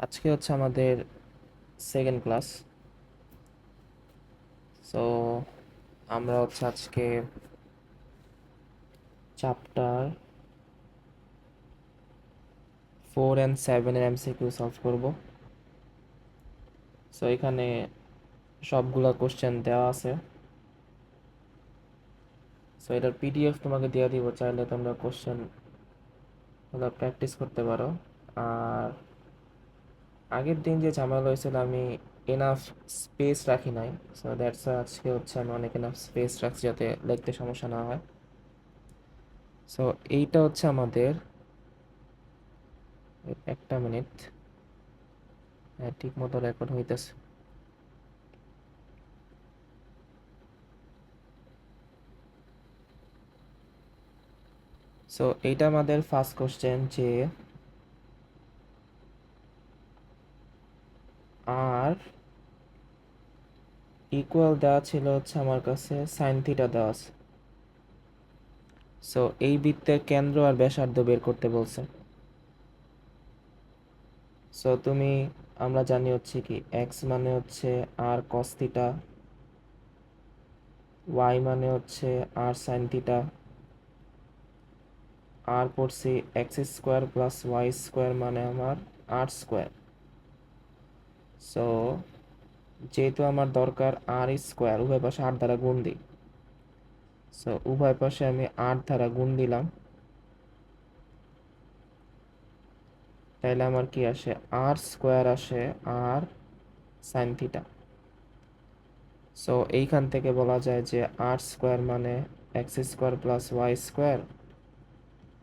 আজকে হচ্ছে আমাদের সেকেন্ড ক্লাস। সো আমরা হচ্ছে আজকে চ্যাপ্টার 4 and 7 এর এমসিকিউ সলভ করব। সো এখানে সবগুলা কোশ্চেন দেওয়া আছে। সো এটার পিডিএফ তোমাকে দিয়ে দিব, চাইলে তোমরা কোশ্চেন প্র্যাকটিস করতে পারো। আর আগের দিন যে ঝামেলা হয়েছিল, আমি এনাফ স্পেস রাখি নাই। সো দ্যাটস আজকে হচ্ছে আমি অনেক এনাফ স্পেস রাখছি যাতে লিখতে সমস্যা না হয়। সো এইটা হচ্ছে আমাদের, একটা মিনিট, হ্যাঁ ঠিক মতো রেকর্ড হইতেছে। সো এইটা আমাদের ফার্স্ট কোশ্চেন যে আর ইকুয়াল দেওয়া ছিল হচ্ছে আমার কাছে সাইন থিটা দেওয়া আছে। সো এই বৃত্তের কেন্দ্র আর ব্যাসার্ধ বের করতে বলছে। সো আমরা জানি হচ্ছে কি এক্স মানে হচ্ছে আর কস থিটা, ওয়াই মানে হচ্ছে আর সাইন থিটা, আর পড়ছি x square plus y square মানে আমার আর স্কোয়ার। সো যেহেতু আমার দরকার আর স্কোয়ার, উভয় পাশে আট দ্বারা গুণ দিই। সো উভয় পাশে আমি আট দ্বারা গুণ দিলাম, তাইলে আমার কি আসে, আর স্কোয়ার আসে আর সাইন থিটা। সো এইখান থেকে বলা যায় যে আর স্কোয়ার মানে x square plus y square,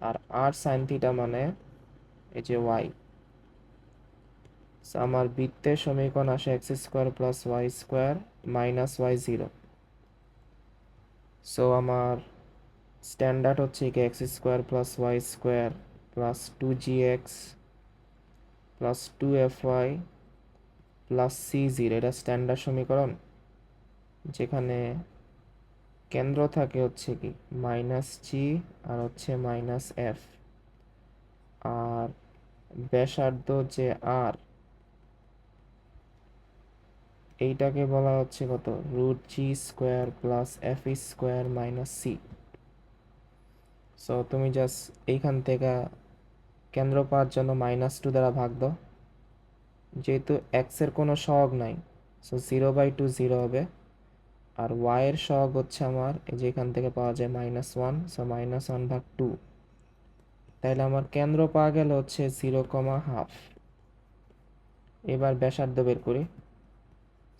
আর আর সাইন থিটা মানে এই যে ওয়াই। সো আমার বৃত্তের সমীকরণ আসে x square plus y square minus y zero. So আমার স্ট্যান্ডার্ড হচ্ছে কি x square plus y square plus 2gx plus 2fy plus c0, এটা স্ট্যান্ডার্ড সমীকরণ, যেখানে কেন্দ্র থাকে হচ্ছে কি মাইনাস জি আর হচ্ছে মাইনাস এফ, আর ব্যাসার্ধ যে আর, এইটাকে বলা হচ্ছে কত, root g square plus f square minus c. So তুমি জাস্ট এইখান থেকে কেন্দ্র পাওয়ার জন্য -2 দ্বারা ভাগ দাও। যেহেতু এক্স এর কোনো সহগ নাই, সো 0/2 জিরো হবে। আর ওয়াই এর সহগ হচ্ছে আমার এই যে এখান থেকে পাওয়া যায় -1, সো -1/2। তাইলে আমার কেন্দ্র পাওয়া গেল হচ্ছে 0,5। এবার ব্যাসার্ধ বের করি।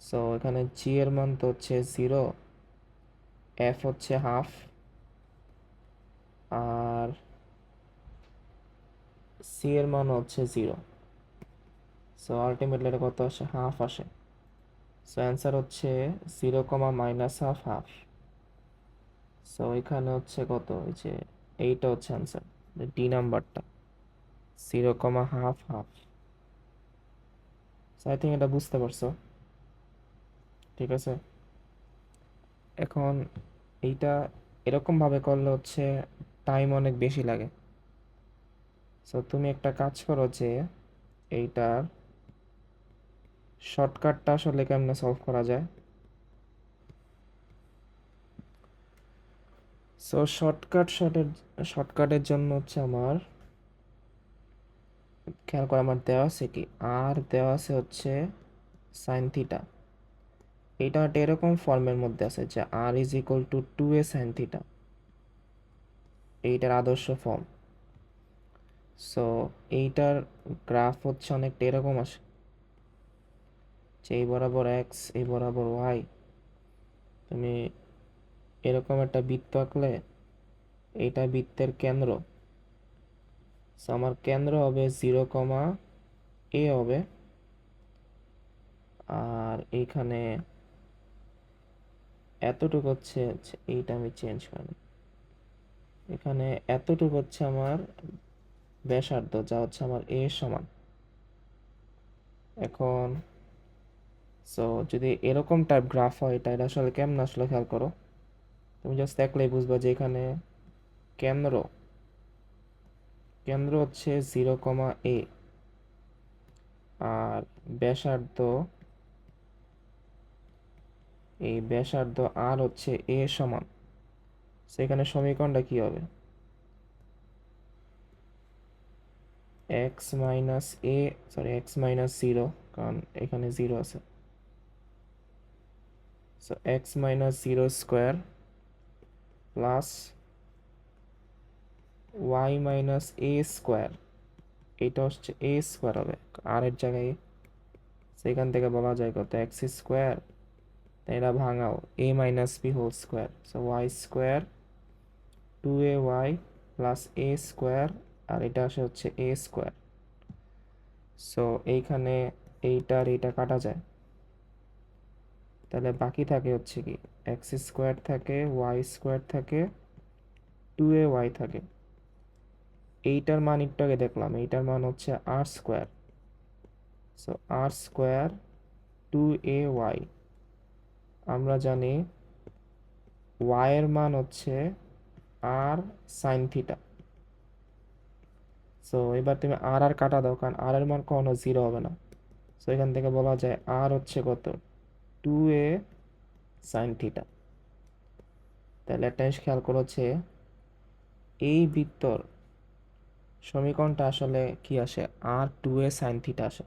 সো এখানে জি এর মান তো হচ্ছে 0, এফ হচ্ছে হাফ, আর সি এর মান হচ্ছে 0। সো আলটিমেটলি এটা কত আসে, হাফ আসে। সো অ্যান্সার হচ্ছে 0, -হাফ। সো এখানে হচ্ছে কত, এই যে এইটা হচ্ছে অ্যান্সার, ডি নাম্বারটা, 0, হাফ। সো আই থিঙ্ক এটা বুঝতে পারছো। ঠিক আছে, এখন এইটা এরকম ভাবে করলে হচ্ছে টাইম অনেক বেশি লাগে। সো তুমি একটা কাজ করো যে এইটার শর্টকাটটা আসলে কেমনে সলভ করা যায়। সো শর্টকাটের জন্য হচ্ছে আমার খেয়াল করে, আমার দেওয়া আছে কি আর দেওয়া আছে হচ্ছে সাইন থিটা। এটা একটা এরকম ফর্মের মধ্যে আছে যে r = 2a সাইন থিটা, এইটার আদর্শ ফর্ম। সো এইটার গ্রাফ হচ্ছে অনেকটা এরকম আসে যে এই বরাবর এক্স, এই বরাবর ওয়াই। তুমি এরকম একটা বৃত্ত আঁকলে এইটা বৃত্তের কেন্দ্র। সো আমার কেন্দ্র হবে 0, a হবে, আর এইখানে এতটুকু হচ্ছে এইটা আমি চেঞ্জ করি, এখানে এতটুকু হচ্ছে আমার ব্যাসার্ধ, যা হচ্ছে আমার এ সমান। এখন সো যদি এরকম টাইপ গ্রাফ হয়, এটা আসলে কেমন আসলে খেয়াল করো। তুমি জাস্ট দেখলেই বুঝবা যে এখানে কেন্দ্র কেন্দ্র হচ্ছে 0, a, আর ব্যাসার্ধ, এই ব্যাসার্ধ আর হচ্ছে এ সমান, সেখানে সমীকরণটা কি হবে? X minus a, sorry x minus zero, কারণ এখানে জিরো আছে। So x minus zero square plus y minus a square, এটা হচ্ছে এ স্কোয়ার হবে আর এর জায়গায়, সেখান থেকে বলা যায় কত, এক্স স্কোয়ার, এটা ভাঙাও, a minus b whole square, so y square 2ay plus a square, আর এটা আসে হচ্ছে এ স্কোয়ার। সো এইখানে এইটা আর এইটা কাটা যায়, তাহলে বাকি থাকে হচ্ছে কি, এক্স স্কোয়ার থাকে, ওয়াই স্কোয়ার থাকে, 2ay থাকে। এইটার মান একটু আগে দেখলাম, এইটার মান হচ্ছে আর square, so r square 2ay। আমরা জানি y এর মান হচ্ছে আর সাইন থিটা। সো এবার তুমি আর আর কাটা দাও, কারণ আর এর মান কখনো জিরো হবে না। সো এখান থেকে বলা যায় আর হচ্ছে কত, 2a সাইন থিটা। তাহলে একটা জিনিস খেয়াল করো হচ্ছে, এই বৃত্তর সমীকরণটা আসলে কি আসে, আর 2a সাইন থিটা আসে।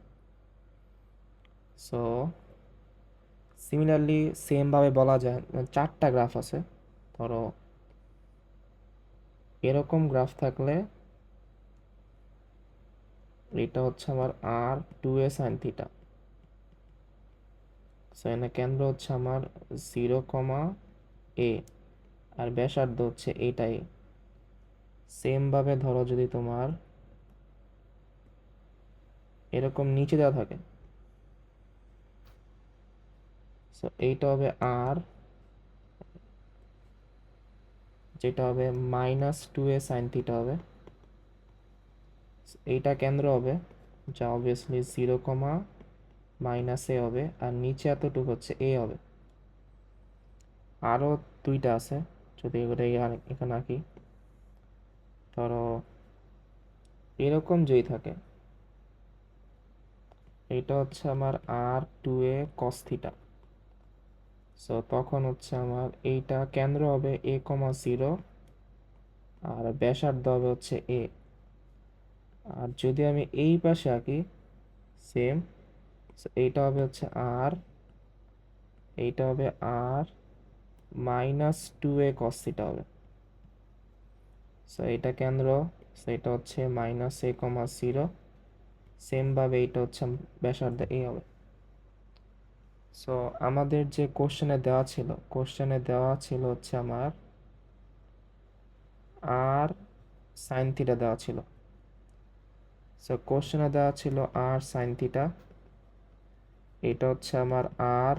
সো সিমিলারলি সেমভাবে বলা যায়, চারটা গ্রাফ আছে, ধরো এরকম গ্রাফ থাকলে এটা হচ্ছে আমার আর 2a সাইন থিটা। সো এখানে কেন্দ্র হচ্ছে আমার 0, a, আর ব্যাসার্ধ হচ্ছে এইটাই। সেমভাবে ধরো যদি তোমার এরকম নিচে দেওয়া থাকে, সো এইটা হবে আর, যেটা হবে -2a সাইন থিটা হবে, এইটা কেন্দ্র হবে, যা অবভিয়াসলি 0, -a হবে, আর নিচে এতটুকু হচ্ছে a হবে। আরও দুইটা আছে, যদি এখানে আঁকি, ধরো এরকম যদি থাকে, এটা হচ্ছে আমার r2a cos থিটা। সো তখন হচ্ছে আমার এইটা কেন্দ্র হবে a, 0, আর ব্যাসার্ধ হবে হচ্ছে a। আর যদি আমি এই পাশে আঁকি সেম, এইটা হবে হচ্ছে আর, এইটা হবে আর -2a cos থিটা হবে। সো এটা কেন্দ্র, সো এটা হচ্ছে -a, 0, সেমভাবে এইটা হচ্ছে ব্যাসার্ধ a হবে। সো আমাদের যে কোশ্চেনে দেওয়া ছিল হচ্ছে আমার আর সাইন থিটা দেওয়া ছিল। সো কোশ্চেনে দেওয়া ছিল আর সাইন থিটা, এটা হচ্ছে আমার আর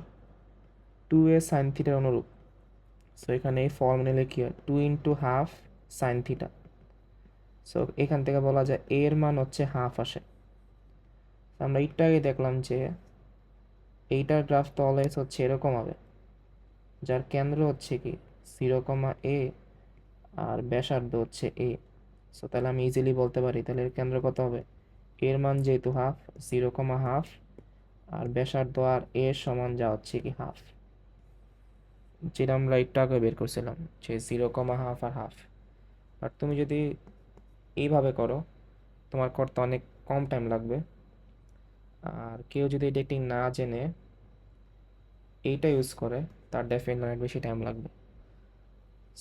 2a সাইন থিটার অনুরূপ। সো এখানে এই ফর্মুলা কি হয়, 2 × 1/2 সাইন থিটা। সো এখান থেকে বলা যায় এর মান হচ্ছে হাফ আসে। আমরা একটু আগে দেখলাম যে এইটার গ্রাফ তো অলওয়েজ হচ্ছে এরকম হবে, যার কেন্দ্র হচ্ছে কি 0, a, আর ব্যাসার্ধ হচ্ছে a। সো তাহলে আমি ইজিলি বলতে পারি, তাহলে এর কেন্দ্র কত হবে, এর মান যেহেতু হাফ, 0, আর ব্যাসার্ধ আর এর সমান, যা হচ্ছে কি হাফ, যেটা আমরা একটু আগে বের করছিলাম, যে 0, আর হাফ। আর তুমি যদি এইভাবে করো, তোমার করতে অনেক কম টাইম লাগবে। আর কেউ যদি এটা একটি না জেনে এইটা ইউজ করে, তার ডেফিনেটলি অনেক বেশি টাইম লাগবে।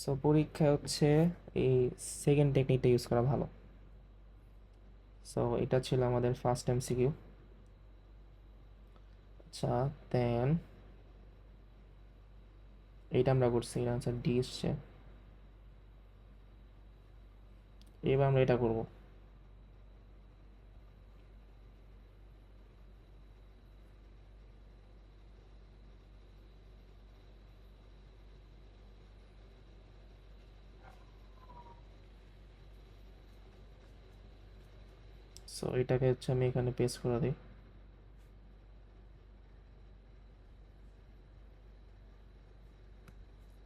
সো পরীক্ষায় হচ্ছে এই সেকেন্ড টেকনিকটা ইউজ করা ভালো। সো এটা ছিল আমাদের ফার্স্ট এমসিকিউ। আচ্ছা, দেন এইটা আমরা করছি, আনসার ডি এসছে। এবার আমরা এটা করব। সো এটাকে হচ্ছে আমি এখানে পেস্ট করে দিই।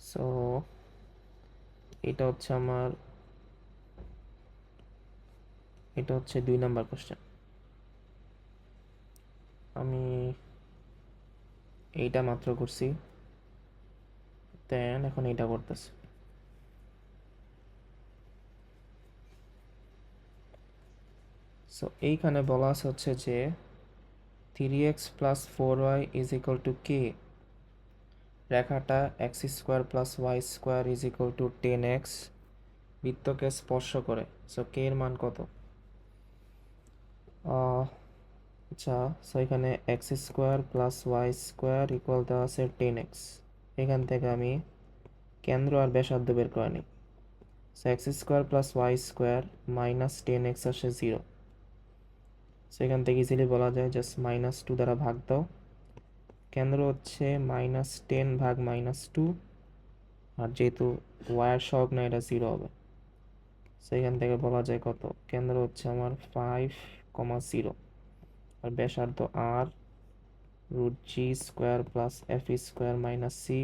সো এটা হচ্ছে আমার, এটা হচ্ছে 2 নাম্বার কোশ্চেন। আমি এইটা মাত্র করছি, দেন এখন এইটা করতেছি। সো এইখানে বলা আছে হচ্ছে যে 3x plus 4y is equal to k, রেখাটা x square plus y square is equal to 10x বৃত্তকে স্পর্শ করে। সো কে এর মান কত? আচ্ছা, সো এখানে x square plus y square equal দেওয়া আছে 10x। এখান থেকে আমি কেন্দ্র আর ব্যাসার্ধ বের করে নিই। So x square plus y square minus 10x আসে 0। সো এখান থেকে ইজিলি বলা যায় জাস্ট -2 দ্বারা ভাগ দাও। কেন্দ্র হচ্ছে -10 ভাগ -2, আর যেহেতু ওয়ার সহগ না, এটা 0 হবে। সো এখান থেকে বলা যায় কত, কেন্দ্র হচ্ছে আমার 5,0 আর ব্যাসার্ধ r √g² plus f² minus c,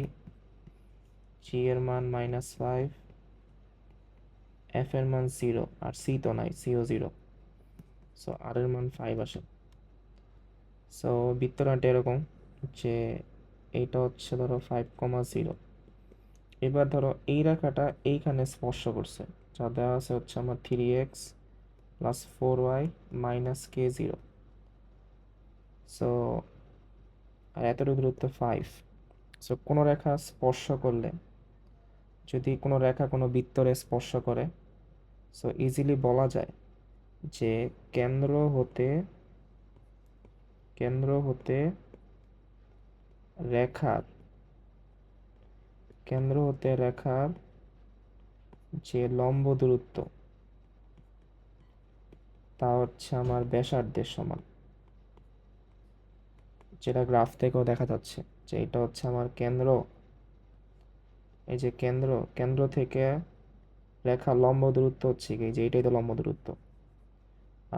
g এর মান -5, এফ এর মান 0 আর সি তো নাই, সিও 0। সো আর এর মান 5 আসে। সো বৃত্তনাট্য এরকম যে এইটা হচ্ছে ধরো 5,0। এবার ধরো এই রেখাটা এইখানে স্পর্শ করছে, যা দেওয়া আছে হচ্ছে আমার 3x plus 4y minus k0। So আর এতটুকু দূরত্ব 5। সো কোনো রেখা স্পর্শ করলে, যদি কোনো রেখা কোনো বৃত্তরে স্পর্শ করে, সো ইজিলি বলা যায় যে কেন্দ্র হতে রেখার যে লম্ব দূরত্ব তা হচ্ছে আমার ব্যাসার্ধের সমান, যেটা গ্রাফ থেকেও দেখা যাচ্ছে যে এটা হচ্ছে আমার কেন্দ্র। এই যে কেন্দ্র থেকে রেখা লম্ব দূরত্ব হচ্ছে কি, যে এইটাই তো লম্ব দূরত্ব,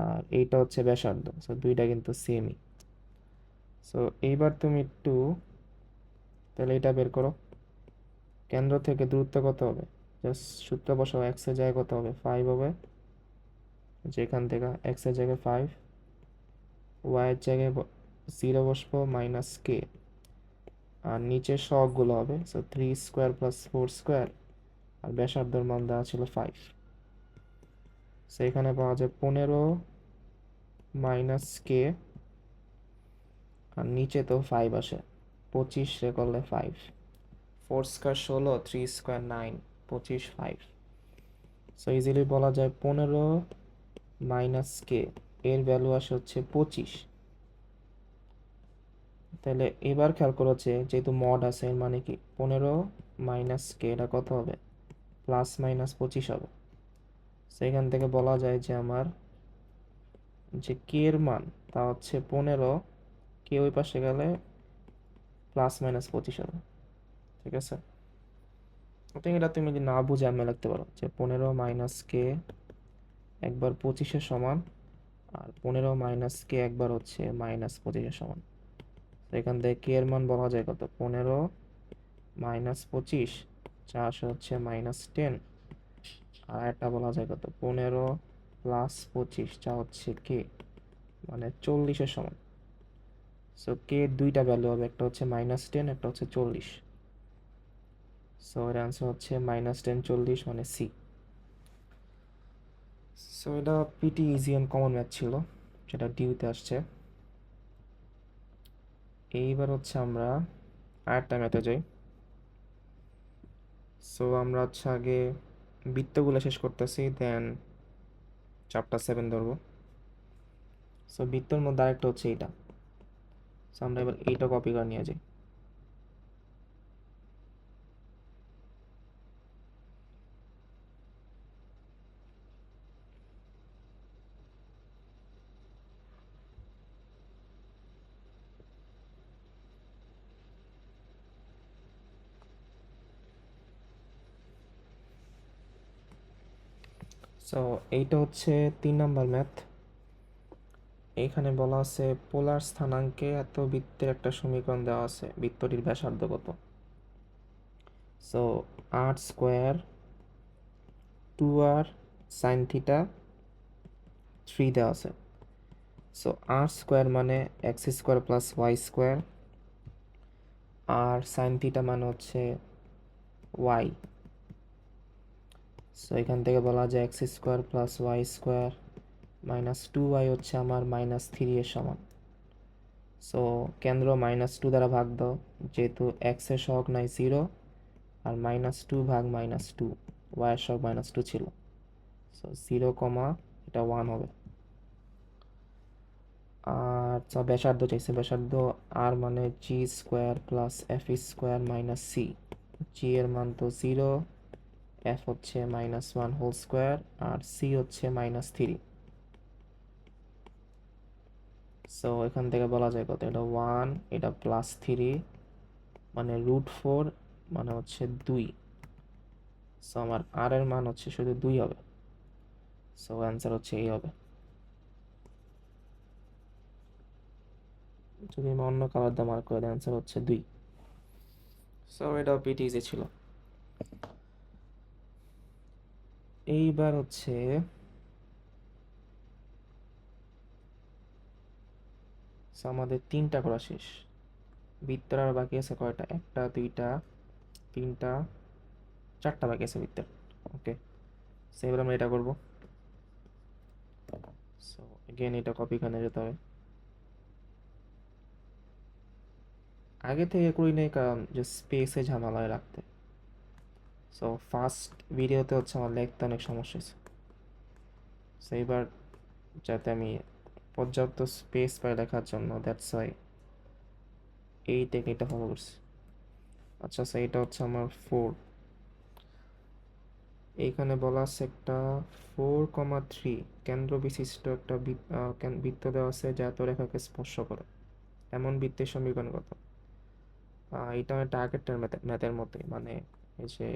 আর এইটা হচ্ছে ব্যাসার্ধ। সো দুইটা কিন্তু সেমই। সো এইবার তুমি একটু তাহলে এটা বের করো, কেন্দ্র থেকে দূরত্ব কত হবে, জাস্ট সূত্র বসাও, এক্স এর জায়গায় কত হবে, 5 হবে, যেখান থেকে এক্স এর জায়গায় 5, ওয়াই এর জায়গায় 0 বসবো মাইনাস কে, আর নিচের সহগগুলো হবে সো 3² প্লাস 4², আর ব্যাসার্ধের মান দেওয়া ছিল 5। সো এখানে পাওয়া যায় 15 মাইনাস কে, আর নিচে তো 5 আসে, 25 রে করলে 5, 4² 16, 3² 9, 25, 5। সো ইজিলি বলা যায় 15 মাইনাস কে এর ভ্যালু আসে হচ্ছে 25। তাহলে এবার খেয়াল করো যে যেহেতু মড আছে, এর মানে কি 15 মাইনাস কে এটা কত হবে, প্লাস মাইনাস 25 হবে। সেখান থেকে বলা যায় যে আমার যে কে এর মান তা হচ্ছে 15, কে ওই পাশে গেলে প্লাস মাইনাস 25 হবে। ঠিক আছে, এটা তুমি যদি না বুঝে আমি লিখতে পারো যে 15 মাইনাস কে একবার 25-এর সমান, আর 15 মাইনাস কে একবার হচ্ছে মাইনাস 25-এর সমান। এখান থেকে কে এর মান বলা যায় কত, 15 মাইনাস 25, যা আসে হচ্ছে -10। আর একটা বলা যায় কত, 15 প্লাস 25, যা হচ্ছে কে, মানে 40-এর সমান। সো কে দুইটা ভ্যালু হবে, একটা হচ্ছে -10, একটা হচ্ছে 40। সো এর অ্যান্সার হচ্ছে -10, 40 মানে সি। সো এটা pretty easy and common math ছিল, যেটা ডিউতে আসছে। এইবার হচ্ছে আমরা আরেকটা ম্যাথে যাই। সো আমরা হচ্ছে আগে বৃত্তগুলো শেষ করতেছি, দেন চ্যাপ্টার 7 ধরবো। সো বৃত্তর মধ্যে আরেকটা হচ্ছে এইটা। সো আমরা এবার এইটা কপি করে নিয়ে যাই। সো এইটা হচ্ছে 3 নাম্বার ম্যাথ। এইখানে বলা আছে পোলার স্থানাঙ্কে এত বৃত্তের একটা সমীকরণ দেওয়া আছে, বৃত্তটির ব্যাসার্ধ কত। সো r² 2r sin θ 3 দেওয়া আছে। সো আর স্কোয়ার মানে x square plus y square, r sine theta মানে হচ্ছে ওয়াই। সো এখান থেকে বলা যায় x square plus y square minus two y হচ্ছে আমার মাইনাস থ্রি এর সমান। সো কেন্দ্র মাইনাস টু দ্বারা ভাগ দাও, যেহেতু এক্স এর সহগ নাই জিরো, আর মাইনাস টু ভাগ মাইনাস টু, ওয়াই এর সহগ মাইনাস টু ছিল। সো জিরো কমা এটা ওয়ান হবে। আর ব্যাসার্ধ চাইছে, ব্যাসার্ধ আর মানে g square plus f square minus c. G এর মান তো জিরো, এফ হচ্ছে মাইনাস ওয়ান হোল স্কোয়ার, আর সি হচ্ছে মাইনাস থ্রি। সো এখান থেকে বলা যায় কত, এটা ওয়ান, এটা প্লাস থ্রি মানে রুট ফোর মানে হচ্ছে দুই। সো আমার আর এর মান হচ্ছে শুধু দুই হবে। সো অ্যান্সার হচ্ছে এই হবে। যদি আমি অন্য কালার দিয়ে মার্ক করে দিই, অ্যান্সার হচ্ছে দুই। সো এটাও পিটি ইজি ছিল। এইবার হচ্ছে আমাদের তিনটা করা শেষ। বৃত্তের আর বাকি আছে কয়টা, একটা দুইটা তিনটা চারটা বাকি আছে বৃত্তের। ওকে, সো এবার আমরা এটা করবো। সো এগেন এটা কপি এখানে যেতে হবে। আগে থেকে করি নাই কারণ যে স্পেসে ঝামেলায় রাখতে। সো ফার্স্ট ভিডিওতে হচ্ছে আমার লিখতে অনেক সমস্যা হয়েছে। সো এবার যাতে আমি পর্যাপ্ত স্পেস পাই লেখার জন্য, দ্যাটস ওয়াই এই টেকনিকটা ফলো করছি। আচ্ছা স্যার, এটা হচ্ছে আমার ফোর। এইখানে বলা আছে একটা 4,3 কেন্দ্র বিশিষ্ট একটা বৃত্ত দেওয়া আছে যা এত রেখাকে স্পর্শ করে, এমন বৃত্তের সমীকরণ কত? এটা একটা আগেরটার ম্যাথের মতোই, মানে এই যে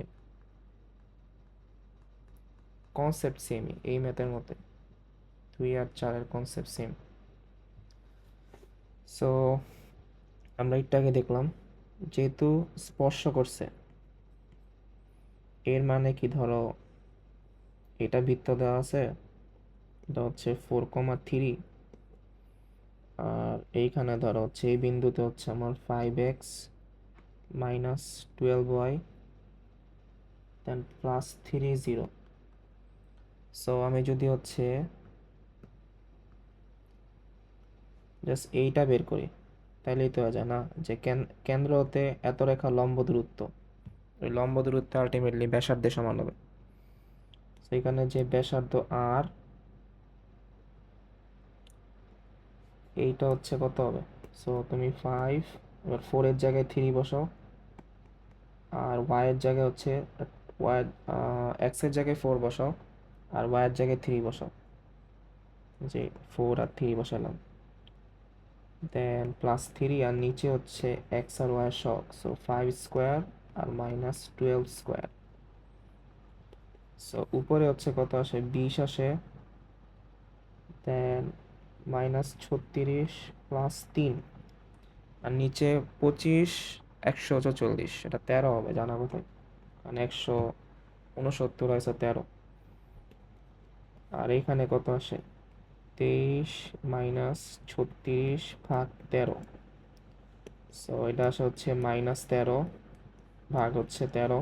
কনসেপ্ট সেমই, এই ম্যাথের মতোই, 2 আর 4-এর কনসেপ্ট সেম। সো আমরা এটাকে দেখলাম, যেহেতু স্পর্শ করছে এর মানে কি, ধরো এটা বৃত্ত দেওয়া আছে, এটা হচ্ছে 4,3, আর এইখানে ধরো হচ্ছে এই বিন্দুতে হচ্ছে আমার 5x মাইনাস 12y দেন প্লাস 3 0। সো আমি যদি হচ্ছে জাস্ট এইটা বের করি তাহলেই তো হয়ে যায় না, যে কেন্দ্র হতে এত রেখা লম্ব দূরত্ব, ওই লম্ব দূরত্ব আলটিমেটলি ব্যাসার্ধের সমান হবে। সেইখানে যে ব্যাসার্ধ আর, এইটা হচ্ছে কত হবে? সো তুমি 5, এবার 4-এর জায়গায় 3 বসাও, আর ওয়াইয়ের জায়গায় হচ্ছে ওয়াই, এক্সের জায়গায় 4 বসাও, আর ওয়াইয়ের জায়গায় 3 বসাও, যে 4 আর 3 বসালাম, দেন প্লাস 3, আর নিচে হচ্ছে এক্স আর ওয়াই শক, সো 5 স্কোয়ার আর মাইনাস 12 স্কোয়ার। সো উপরে হচ্ছে কত আসে, 20 আসে, দেন মাইনাস 36 প্লাস 3, আর নিচে 25, 144, এটা 13 হবে জানা কোথায়, কারণ 169 হয়েছে 13। আর এইখানে কত আসে, 23 মাইনাস 36 ভাগ 13। সো এটা আসে হচ্ছে মাইনাস 13 ভাগ হচ্ছে 13।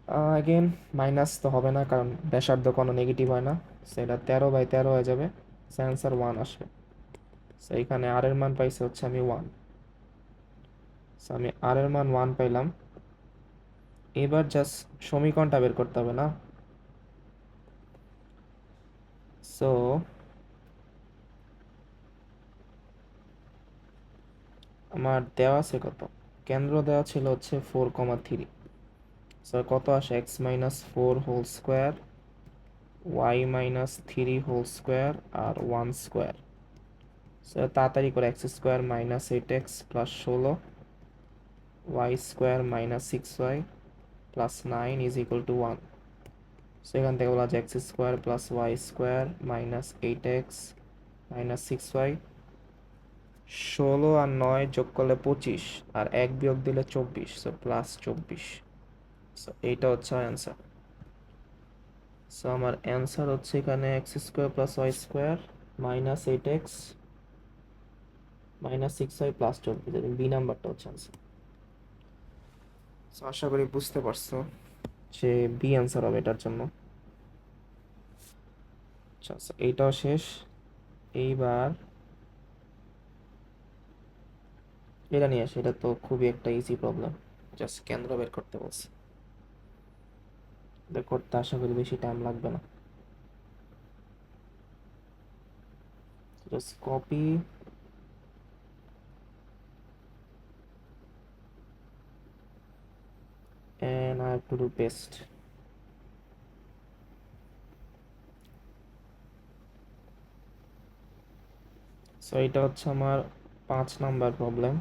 অ্যাগেন মাইনাস তো হবে না কারণ ব্যাসার্ধ কোনো নেগেটিভ হয় না, সেটা 13/13 হয়ে যাবে, অ্যান্সার 1 আসবে। সো এখানে আর এর মান পাইছে হচ্ছে আমি 1। সো আমি আর এর মান 1 পাইলাম। এবার জাস্ট সমীকরণটা বের করতে হবে না। সো আমার দেওয়া আছে কত, কেন্দ্র দেওয়া ছিল হচ্ছে 4,3। সো কত আসে, x minus 4 whole square, y minus 3 whole square, আর 1 স্কোয়ার। সো তাড়াতাড়ি করে, x square minus 8x plus 16, y square minus 6y plus 9 is equal to 1। So এখান থেকে বলা যায় x square plus y square minus 8x minus 6y, 16 আর 9 যোগ করলে 25, আর 1 বিয়োগ দিলে 24, সো প্লাস 24। সো এইটা হচ্ছে অ্যান্সার। সো আমার অ্যান্সার হচ্ছে এখানে x square plus y square minus 8x minus 6y plus 12, b নাম্বারটা হচ্ছে আনসার। সো আশা করি বুঝতে পারছো যে বি অ্যান্সার হবে এটার জন্য। আচ্ছা আচ্ছা, এইটাও শেষ। এইবার এটা নিয়ে আসে, এটা তো খুবই একটা ইজি প্রবলেম, জাস্ট কেন্দ্র বের করতে বলছে। বের করতে আশা করি বেশি টাইম লাগবে না। Just copy and I have to do paste. So এটা হচ্ছে আমার 5 নাম্বার প্রবলেম।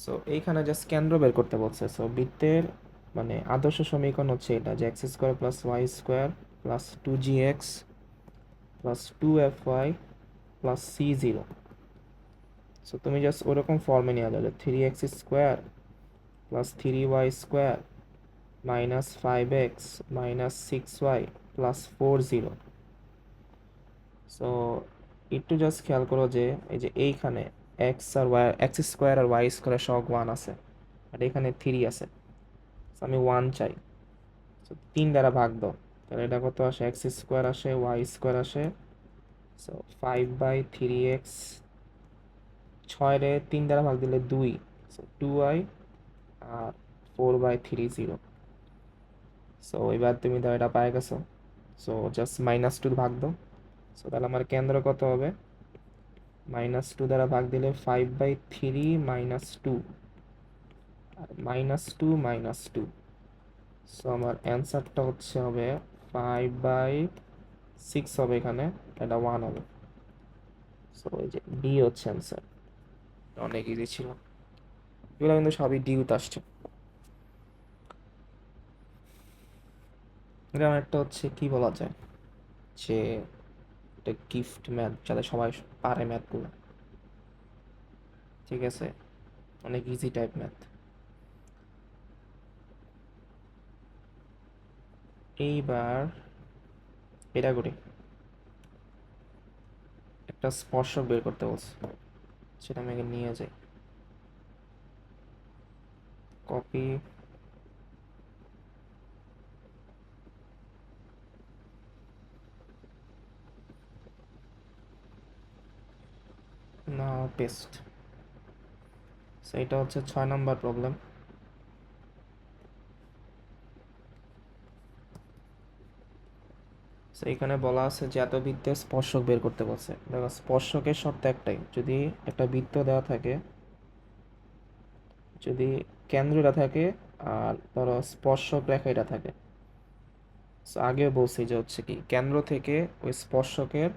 সো এইখানে জাস্ট কেন্দ্র বের করতে বলছে। সো বৃত্তের মানে আদর্শ সমীকরণ হচ্ছে এটা, যে x square plus y square plus 2gx plus 2fy plus c0। So তুমি জাস্ট ওরকম ফর্মে নিয়ে যাবে, 3x square plus 3y square minus 5x minus 6y plus 40। So একটু জাস্ট খেয়াল করো যে এই যে এইখানে এক্স স্কোয়ার আর ওয়াই স্কোয়ারের সহগ 1 আছে, আর এখানে 3 আছে। So আমি 1 চাই। সো 3 দ্বারা ভাগ দাও, তাহলে এটা কত আসে, এক্স স্কোয়ার আসে, ওয়াই স্কোয়ার আসে। সো 5/3x, 6 রে 3 দ্বারা ভাগ দিলে 2, সো 2y, আর 4/30। সো এবার তুমি দাও, এটা পাই গেছো। সো জাস্ট -2 ভাগ দাও। সো তাহলে আমার কেন্দ্র কত হবে, -2 দ্বারা ভাগ দিলে 5/3 -2, আর -2 সো আমার অ্যান্সারটা হচ্ছে হবে 5/6 হবে এখানে, এটা 1 হবে। সো এই যে ডি হচ্ছে অ্যান্সার। অনেক ইজি ছিল, এগুলো কিন্তু সবই ডিউতে আসছে। এরকম একটা হচ্ছে কি বলা যায়, যে এটা গিফট ম্যাথ, যাতে সবাই পারে ম্যাথগুলো, ঠিক আছে, অনেক ইজি টাইপ ম্যাথ। এইবার এটা করি, একটা স্পর্শক বের করতে বলছে, সেটা আমি আগে নিয়ে যাই, কপি না পেস্ট। সো এটা হচ্ছে 6 নাম্বার প্রবলেম। সো এখানে বলা আছে যে এত বৃত্তের স্পর্শক বের করতে বলছে। দেখো স্পর্শকের শর্ত একটাই, যদি একটা বৃত্ত দেওয়া থাকে, যদি কেন্দ্র এটা থাকে আর ধরো স্পর্শক রেখা এটা থাকে। সো আগেও বলছি যে হচ্ছে কি, কেন্দ্র থেকে ওই স্পর্শকের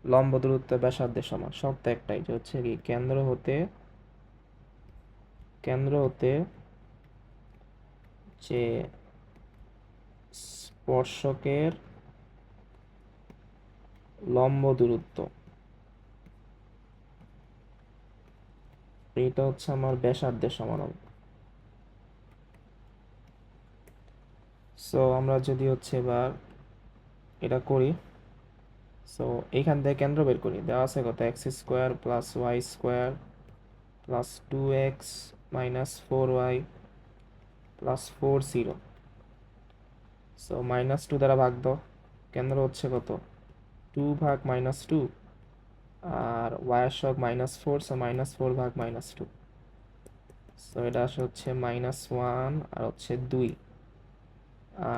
লম্ব দূরত্ব ব্যাসার্ধের সমান। শর্ত একটাই, যে হচ্ছে কি কেন্দ্র হতে যে স্পর্শকের লম্ব দূরত্ব, এইটা হচ্ছে আমার ব্যাসার্ধের সমান হবে। সো আমরা যদি হচ্ছে এবার এটা করি, সো এইখান থেকে কেন্দ্র বের করি, দেওয়া আছে কত, x square plus y square plus 2x minus 4y plus 40। So -2 দ্বারা ভাগ দাও, কেন্দ্র হচ্ছে কত, 2/-2, আর ওয়াই সহগ -4, সো -4/-2। সো এটা আসে হচ্ছে -1 আর হচ্ছে 2,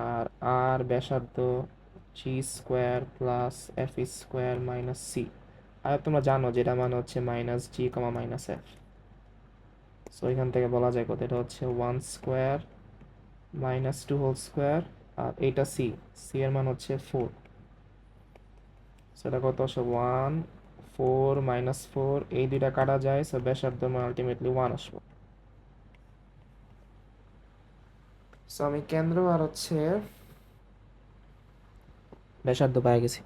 আর আর ব্যাসার্ধ g square plus f square minus c. আর তোমরা জানো যেটা মানে হচ্ছে -g, -f। সো এখান থেকে বলা যায় কত, এটা হচ্ছে 1 স্কোয়ার -2 হোল স্কোয়ার, আর এইটা সি, সি এর মান হচ্ছে 4। সেটা কত আসে, 1 4 -4, এই দুইটা কাটা যায়, সো ব্যাসার্ধ মান আলটিমেটলি 1 আসবে। সো আমি কেন্দ্র আর হচ্ছে ব্যাসার্ধ পেয়ে গেছি।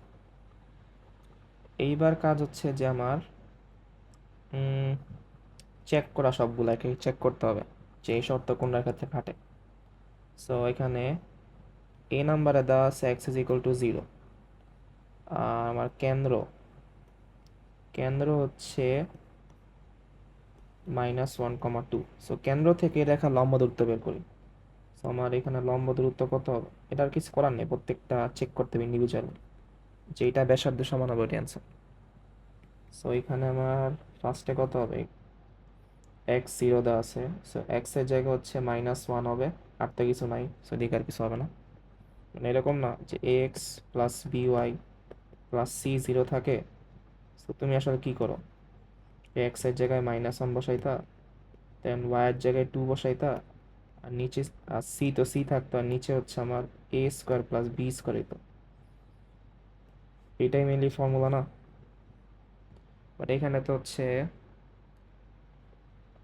এইবার কাজ হচ্ছে যে আমার চেক করা, সবগুলাকে চেক করতে হবে যে এই শর্ত কোনটার ক্ষেত্রে খাটে। সো এখানে এ নাম্বারে দেওয়া আছে এক্স ইজ ইকুয়াল টু 0, আর আমার কেন্দ্র কেন্দ্র হচ্ছে -1,2। সো কেন্দ্র থেকে রেখা লম্ব দূরত্ব বের করি। সো আমার এখানে লম্ব দূরত্ব কত হবে, এটার কিছু করার নেই, প্রত্যেকটা চেক করতে হবে ইন্ডিভিজুয়ালি যে এটা ব্যাসার্ধ সমান হবে এটা অ্যান্সার। সো এখানে আমার ফার্স্টে কত হবে, x0 দেওয়া আছে, সো এক্স এর জায়গা হচ্ছে -1 হবে, আর তো কিছু নাই, সো দিকে আর কিছু হবে না। মানে এরকম না যে ax plus by plus c0 থাকে। সো তুমি আসলে কি করো, এক্স এর জায়গায় -1 বসাইতা, দেন ওয়াই এর জায়গায় 2 বসাইতা, আর নিচে আর সি তো সি থাকতো, আর নিচে হচ্ছে আমার এ স্কোয়ার প্লাস বি স্কোয়ার হইতো। এটাই মেনলি ফর্মুলা না, বাট এখানে তো হচ্ছে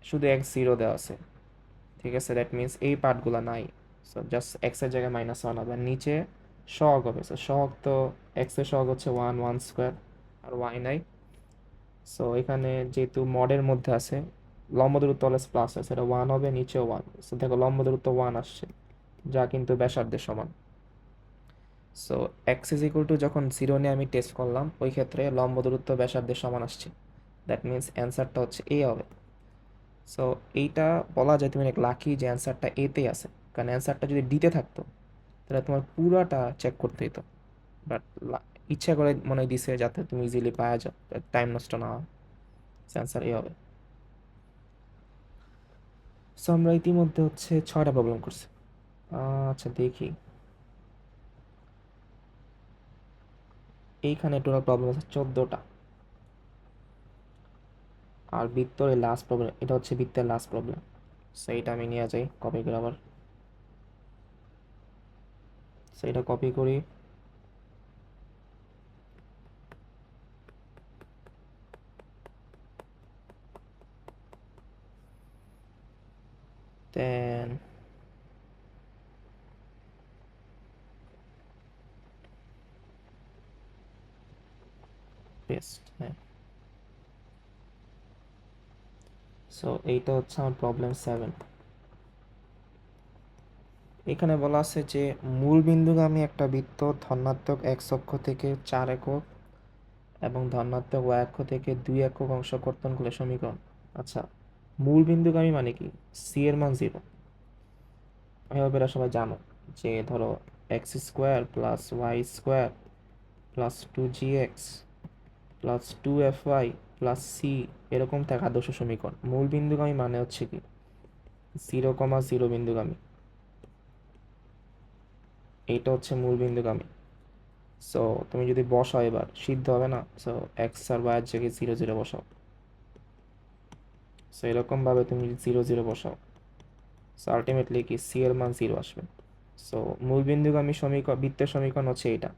শুধু x0 দেওয়া আছে, ঠিক আছে, দ্যাট মিনস এই পার্টগুলো নাই। সো জাস্ট এক্স এর জায়গায় -1 হবে, আর নিচে সহগ হবে। সো সহগ তো এক্স এর সহগ হচ্ছে 1 স্কোয়ার, আর ওয়াই নাই। সো এখানে যেহেতু মডের মধ্যে আছে, লম্ব দূরত্ব অলওয়েজ প্লাস আছে, এটা 1 হবে, নিচেও 1। সো দেখো লম্ব দূরত্ব 1 আসছে, যা কিন্তু ব্যাসার্ধের সমান। So x is equal two যখন 0 নিয়ে আমি টেস্ট করলাম, ওই ক্ষেত্রে লম্ব দূরত্ব ব্যাসার্ধের সমান আসছে, দ্যাট মিনস অ্যান্সারটা হচ্ছে এ হবে। সো এইটা বলা যায় তুমি অনেক লাকি যে অ্যান্সারটা এতেই আছে, কারণ অ্যান্সারটা যদি ডিতে থাকতো তাহলে তোমার পুরাটা চেক করতে হতো, বাট ইচ্ছা করে মনে হয় দিছে যাতে তুমি ইজিলি পাওয়া যাও, টাইম নষ্ট না হয়। অ্যান্সার এ হবে। সো আমরা ইতিমধ্যে হচ্ছে 6টা প্রবলেম করছি। আচ্ছা দেখি, এইখানে টোটাল প্রবলেম আছে 14টা, আর বৃত্তর লাস্ট প্রবলেম, এটা হচ্ছে বৃত্তের লাস্ট প্রবলেম। সো এইটা আমি নিয়ে যাই কপি করে আবার, সো এটা কপি করি, দেন পেস্ট, হ্যাঁ। সো এইটা হচ্ছে আমার প্রবলেম 7। এখানে বলা আছে যে মূল বিন্দুগামী একটা বৃত্ত ধনাত্মক x অক্ষ থেকে 4 একক এবং ধনাত্মক y অক্ষ থেকে 2 একক অংশ কর্তন করলে সমীকরণ। আচ্ছা, মূল বিন্দুগামী মানে কি, সি এর মান 0। এভাবে এরা সবাই জানো যে ধরো x square plus y square plus 2gx plus 2fy plus c, এরকম থাকে আদর্শ সমীকরণ। মূল বিন্দুগামী মানে হচ্ছে কি 0,0 বিন্দুগামী, এইটা হচ্ছে মূল বিন্দুগামী। সো তুমি যদি বসাও এবার সিদ্ধ হবে না, সো এক্স আর ওয়াই এর জায়গায় 0,0 বসাও। সো এরকমভাবে তুমি যদি 0,0 বসাও, সো আলটিমেটলি কি সি এর মান 0 আসবে। সো মূল বিন্দুগামী সমীকরণ, বৃত্তের সমীকরণ হচ্ছে এটা,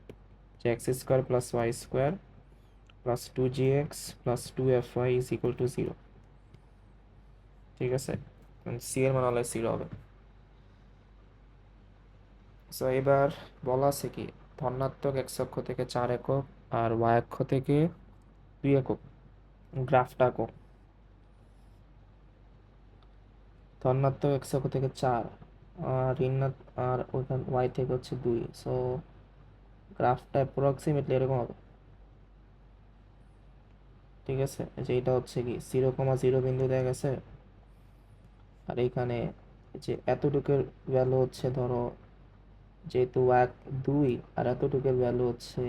যে x square plus y square plus 2gx plus 2fy is equal to 0। ঠিক আছে, সি এর মান হলে 0 হবে। সো এবার বলা আছে কি ধনাত্মক এক্স অক্ষ থেকে 4 একক আর ওয়াই অক্ষ থেকে 2 একক, গ্রাফটা আঁকো। ধনাত্মক এক্স অক্ষ থেকে 4 আর ঋণাত্মক, আর ওইখানে ওয়াই থেকে হচ্ছে 2। সো গ্রাফটা অ্যাপ্রক্সিমেটলি এরকম হবে। ঠিক আছে, যে এটা হচ্ছে কি 0,0 বিন্দু দেয়া গেছে, আর এইখানে যে এতটুকুর ভ্যালু হচ্ছে ধরো, যেহেতু 2 আর এতটুকুর ভ্যালু হচ্ছে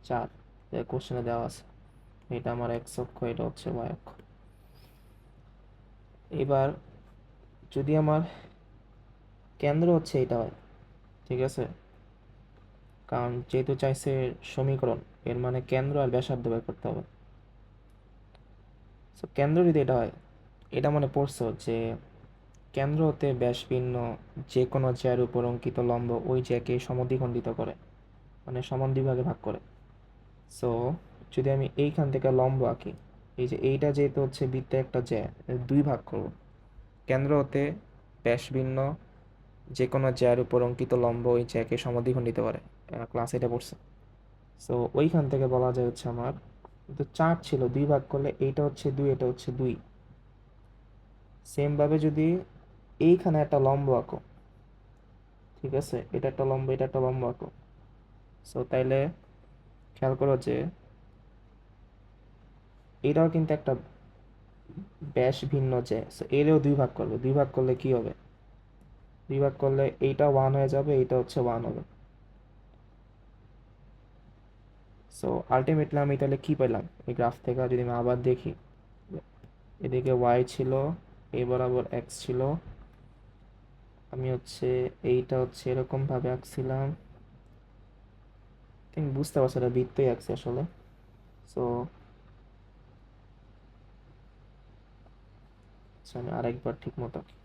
4, কোশ্চেনে দেওয়া আছে। এটা আমার এক্স অক্ষ, এটা হচ্ছে ওয়াই অক্ষ। এবার যদি আমার কেন্দ্র হচ্ছে এটা হয়, ঠিক আছে, কারণ যেহেতু চাইছে সমীকরণ, এর মানে কেন্দ্র আর ব্যাসার্ধ বের করতে হবে। সো কেন্দ্র যদি এটা হয়, এটা মনে পড়ছো যে কেন্দ্র হতে ব্যাস ভিন্ন যে কোনো জ্যার উপর অঙ্কিত লম্ব ওই জ্যাকে সমদ্বিখণ্ডিত করে, মানে সমান দুই ভাগে ভাগ করে। সো যদি আমি এইখান থেকে লম্ব আঁকি, এই যে এইটা যেহেতু হচ্ছে বৃত্তে একটা জ্যা, দুই ভাগ করব। কেন্দ্র হতে ব্যাস ভিন্ন যে কোনো জ্যার উপর অঙ্কিত লম্ব ওই জ্যাকে সমদ্বিখণ্ডিত করে, ক্লাস এটা পড়ছে। সো ওইখান থেকে বলা যায় হচ্ছে আমার কিন্তু 4 ছিল, দুই ভাগ করলে এইটা হচ্ছে 2, এটা হচ্ছে 2। সেমভাবে যদি এইখানে একটা লম্ব আঁকো, ঠিক আছে, এটা একটা লম্ব, এটা একটা লম্ব আঁকো। সো তাইলে খেয়াল করো যে এটাও কিন্তু একটা ব্যাস ভিন্ন, যে সো এরও দুই ভাগ করবে, দুই ভাগ করলে কি হবে, দুই ভাগ করলে এইটা 1 হয়ে যাবে, এইটা হচ্ছে 1 হবে। সো আলটিমেটলি আমি তাহলে কি পেলাম এই গ্রাফ থেকে যদি আমি আবার দেখি, এদিকে ওয়াই ছিল, এ বরাবর এক্স ছিল, আমি হচ্ছে এইটা হচ্ছে এরকম ভাবে আঁকছিলাম, তুমি বুঝতে পারছো এটা বৃত্তই আঁকছি আসলে। সো আমি আরেকবার ঠিক মতো আঁকি।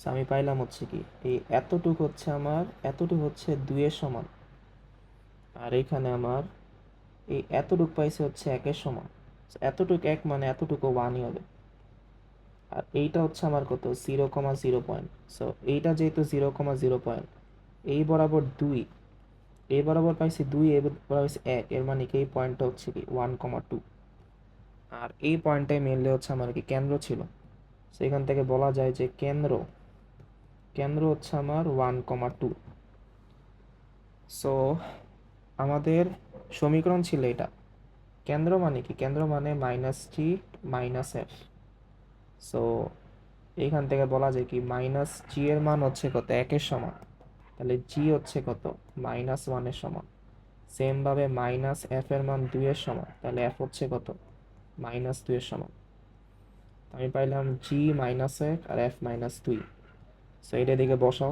So আমি পাইলাম হচ্ছে কি, এই এতটুকু হচ্ছে আমার, এতটুকু হচ্ছে 2 এর সমান, আর এখানে আমার এই এতটুকু পাইছে হচ্ছে 1 এর সমান। So এতটুকু 1 মানে এতটুকু 1ই হবে। আর এইটা হচ্ছে আমার কত, 0,0 পয়েন্ট। সো এইটা যেহেতু 0,0 পয়েন্ট, এই বরাবর 2, এই বরাবর পাইছি 2, এই বরাবর পাইছি 1, এর মানে কি এই পয়েন্টটা হচ্ছে কি 1,2। আর এই পয়েন্টটাই মেনলি হচ্ছে আমার কি কেন্দ্র ছিল। সেখান থেকে বলা যায় যে কেন্দ্র, কেন্দ্র হচ্ছে আমার 1,2। সো আমাদের সমীকরণ ছিল এটা। কেন্দ্র মানে কি, কেন্দ্র মানে -g -f। সো এইখান থেকে বলা যায় কি -g এর মান হচ্ছে কত, 1 এর সমান, তাহলে g হচ্ছে কত, -1 এর সমান। সেম ভাবে -f এর মান 2 এর সমান, তাহলে f হচ্ছে কত, -2 এর সমান। আমি পাইলাম g -1 আর f -2। সো এটা দিকে বসাও।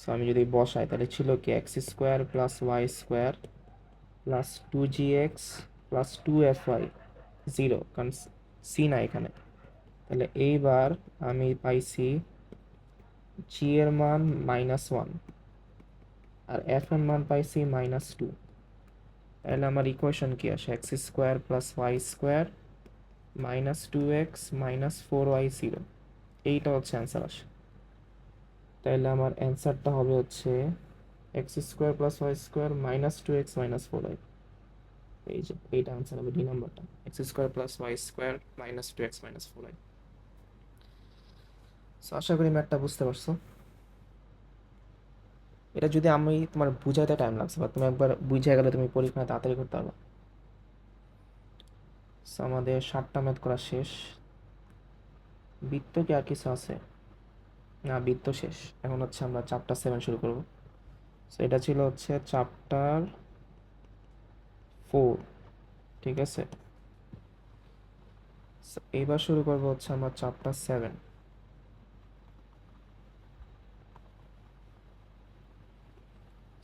সো আমি যদি বসাই তাহলে ছিল কি x² + y² plus 2gx plus 2fy, 0, কারণ সি না এখানে। তাহলে এইবার আমি পাইছি g এর মান -1 আর f এর মান পাইছি -2। তাহলে আমার ইকুয়েশন কি আসে, x² + y² -2x -4y0, এইটা হচ্ছে অ্যান্সার আসে। তাহলে আমার অ্যান্সারটা হবে হচ্ছে x² + y² -2x -4y। এই যে এইটা আনসার হবে ডি নাম্বারটা, x² + y² -2x -4y। So আশা করি ম্যাথটা বুঝতে পারছো। এটা যদি আমি তোমার বুঝাইতে টাইম লাগছে, বা তুমি একবার বুঝে গেলে তুমি পরীক্ষা তাড়াতাড়ি করতে পারবে। সো আমাদের 7টা ম্যাথ করা শেষ। বৃত্ত কি আর কিছু আছে? না, বৃত্ত শেষ। এখন হচ্ছে আমরা চ্যাপ্টার 7 শুরু করব। সো এটা ছিল হচ্ছে চ্যাপ্টার 4, ঠিক আছে। So, এইবার শুরু করবো হচ্ছে আমরা চ্যাপ্টার 7।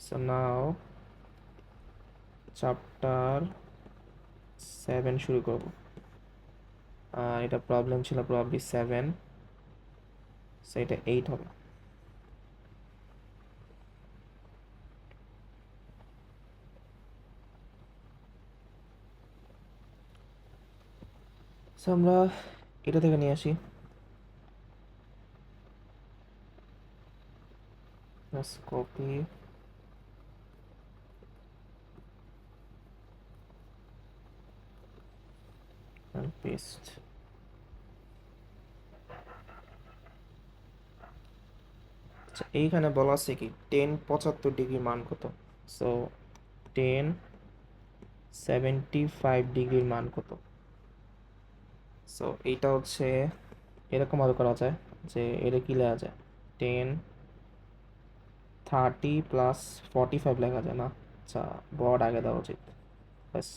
সো নাও চ্যাপ্টার 7 শুরু করব। এটা প্রবলেম ছিল প্রবাবলি 7, সো এটা 8 হবে। সো আমরা এটা থেকে নিয়ে আসি, কপি and paste। আচ্ছা, এইখানে বলা আছে কি 10 75 ডিগ্রি মান কত। সো 10 75 ডিগ্রির মান কত। সো এইটা হচ্ছে এরকম ভাবে করা যায় যে এটা কি লেখা যায়, 10 30 + 45 লেখা যায় না। আচ্ছা, বড় আগে দেওয়া উচিত, ব্যাস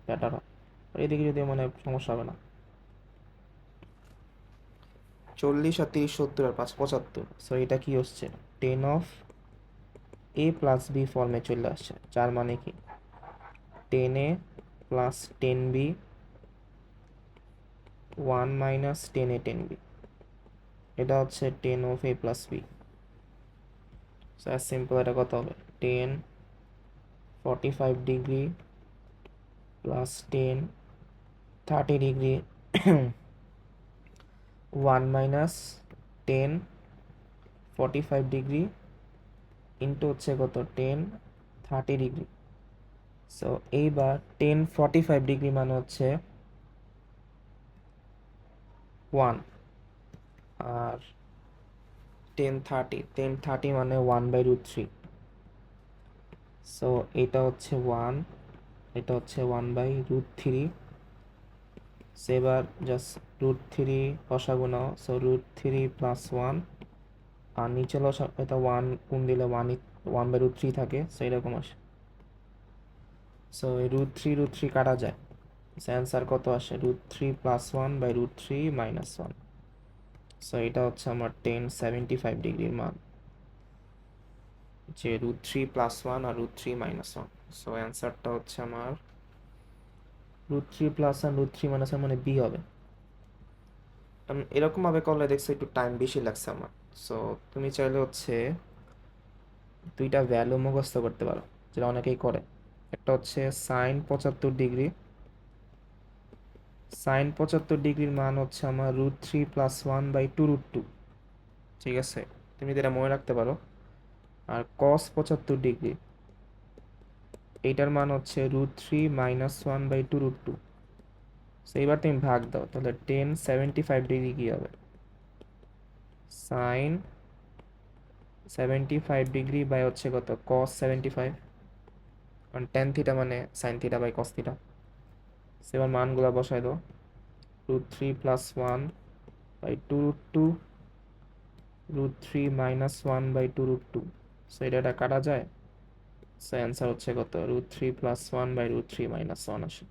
বেটার হয়। আর এদিকে যদি মানে সমস্যা হবে না। 40 আর 30 70 আর 5 75। সো এটা কি হচ্ছে 10 অফ a + b ফর্মে চলে আসছে, যার মানে কি 10a + 10b 1 - 10a 10b, এটা হচ্ছে 10 of a + b। So as simple, এটা কত হবে 10 45 degree plus 10 30 degree 1 - 10 45 degree into হচ্ছে কত 10 30 ডিগ্রি। সো এইবার 10 45 ডিগ্রি মানে হচ্ছে 1, আর 10 30 মানে 1/√3। সো এটা হচ্ছে 1, এটা হচ্ছে 1/√3। সো এবার জাস্ট √3 লসাগু নাও, সো √3 + 1, আর নিচে এটা 1 গুণ দিলে 1/√3 থাকে, সো এরকম আসে। সো এই √3 কাটা যায়, সো অ্যান্সার কত আসে? √3 + 1/√3 - 1। সো এটা হচ্ছে আমার 10 75 ডিগ্রির মান, যে √3 + 1 আর √3 - 1। সো অ্যান্সারটা হচ্ছে আমার √3 + 1 √3 - 1 মানে বি হবে। এরকম ভাবে করলে দেখছো একটু টাইম বেশি লাগছে আমার। সো তুমি চাইলে হচ্ছে দুইটা ভ্যালু মুখস্থ করতে পারো, যেটা অনেকেই করে। একটা হচ্ছে sin 75 ডিগ্রি। sin 75 ডিগ্রির মান হচ্ছে আমার √3 + 1/2√2। ঠিক আছে, তুমি যেটা মনে রাখতে পারো। আর cos 75 ডিগ্রি, এইটার মান হচ্ছে √3 - 1/2√2। সো এবার তুমি ভাগ দাও, তাহলে 10 75 ডিগ্রি কি হবে? sin 75 ডিগ্রি বাই হচ্ছে কত cos 75, কারণ tan থিটা মানে sin theta by cos theta. এবার মানগুলো বসাই দাও, √3 + 1/2√2, √3 - 1/2√2। সো এটা কাটা যায়। সো অ্যান্সার হচ্ছে কত? √3 + 1/√3 - 1 আসে।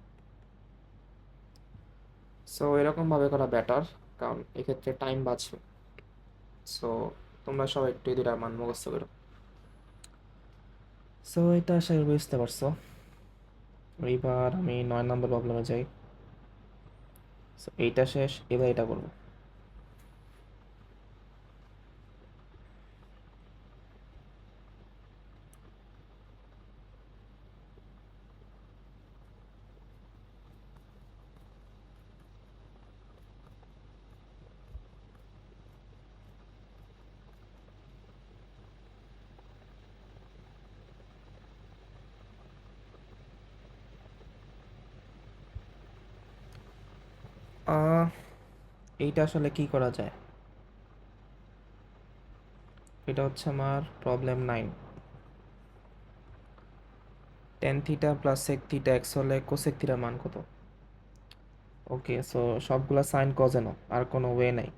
সো এরকমভাবে করা বেটার, কারণ এক্ষেত্রে টাইম বাঁচবে। সো তোমরা সবাই একটু এই দুটা মান মুখস্থ করো। সো এটা আশা করি বুঝতে পারছো। এইবার আমি 9 নম্বর প্রবলেমে যাই। সো এইটা শেষ, এবার এটা করবো। এইটা আসলে কি করা যায়? এটা হচ্ছে আমার problem 9। tan theta + sec theta x হলে cosec থিটার মান কত? ওকে, সো সবগুলা সাইন কজে নাও, আর কোনো ওয়ে নাই।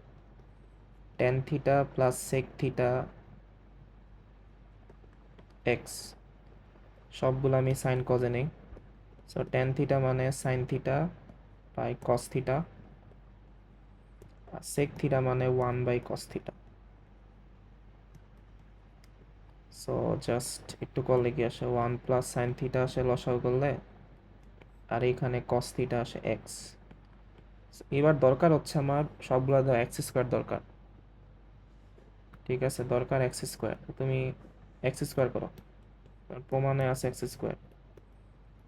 tan theta + sec theta x, সবগুলো আমি সাইন কজে নেই। সো tan থিটা মানে sine theta by cos theta, আর sec থিটা মানে 1/cos থিটা। সো জাস্ট একটু করলে কি আসে, 1 + sin থিটা আসে লসাগু করলে, আর এখানে cos থিটা আসে x। এবার দরকার হচ্ছে আমার সবগুলা x² দরকার। ঠিক আছে, দরকার x²। তুমি x² করো, প্রমাণে আছে x²।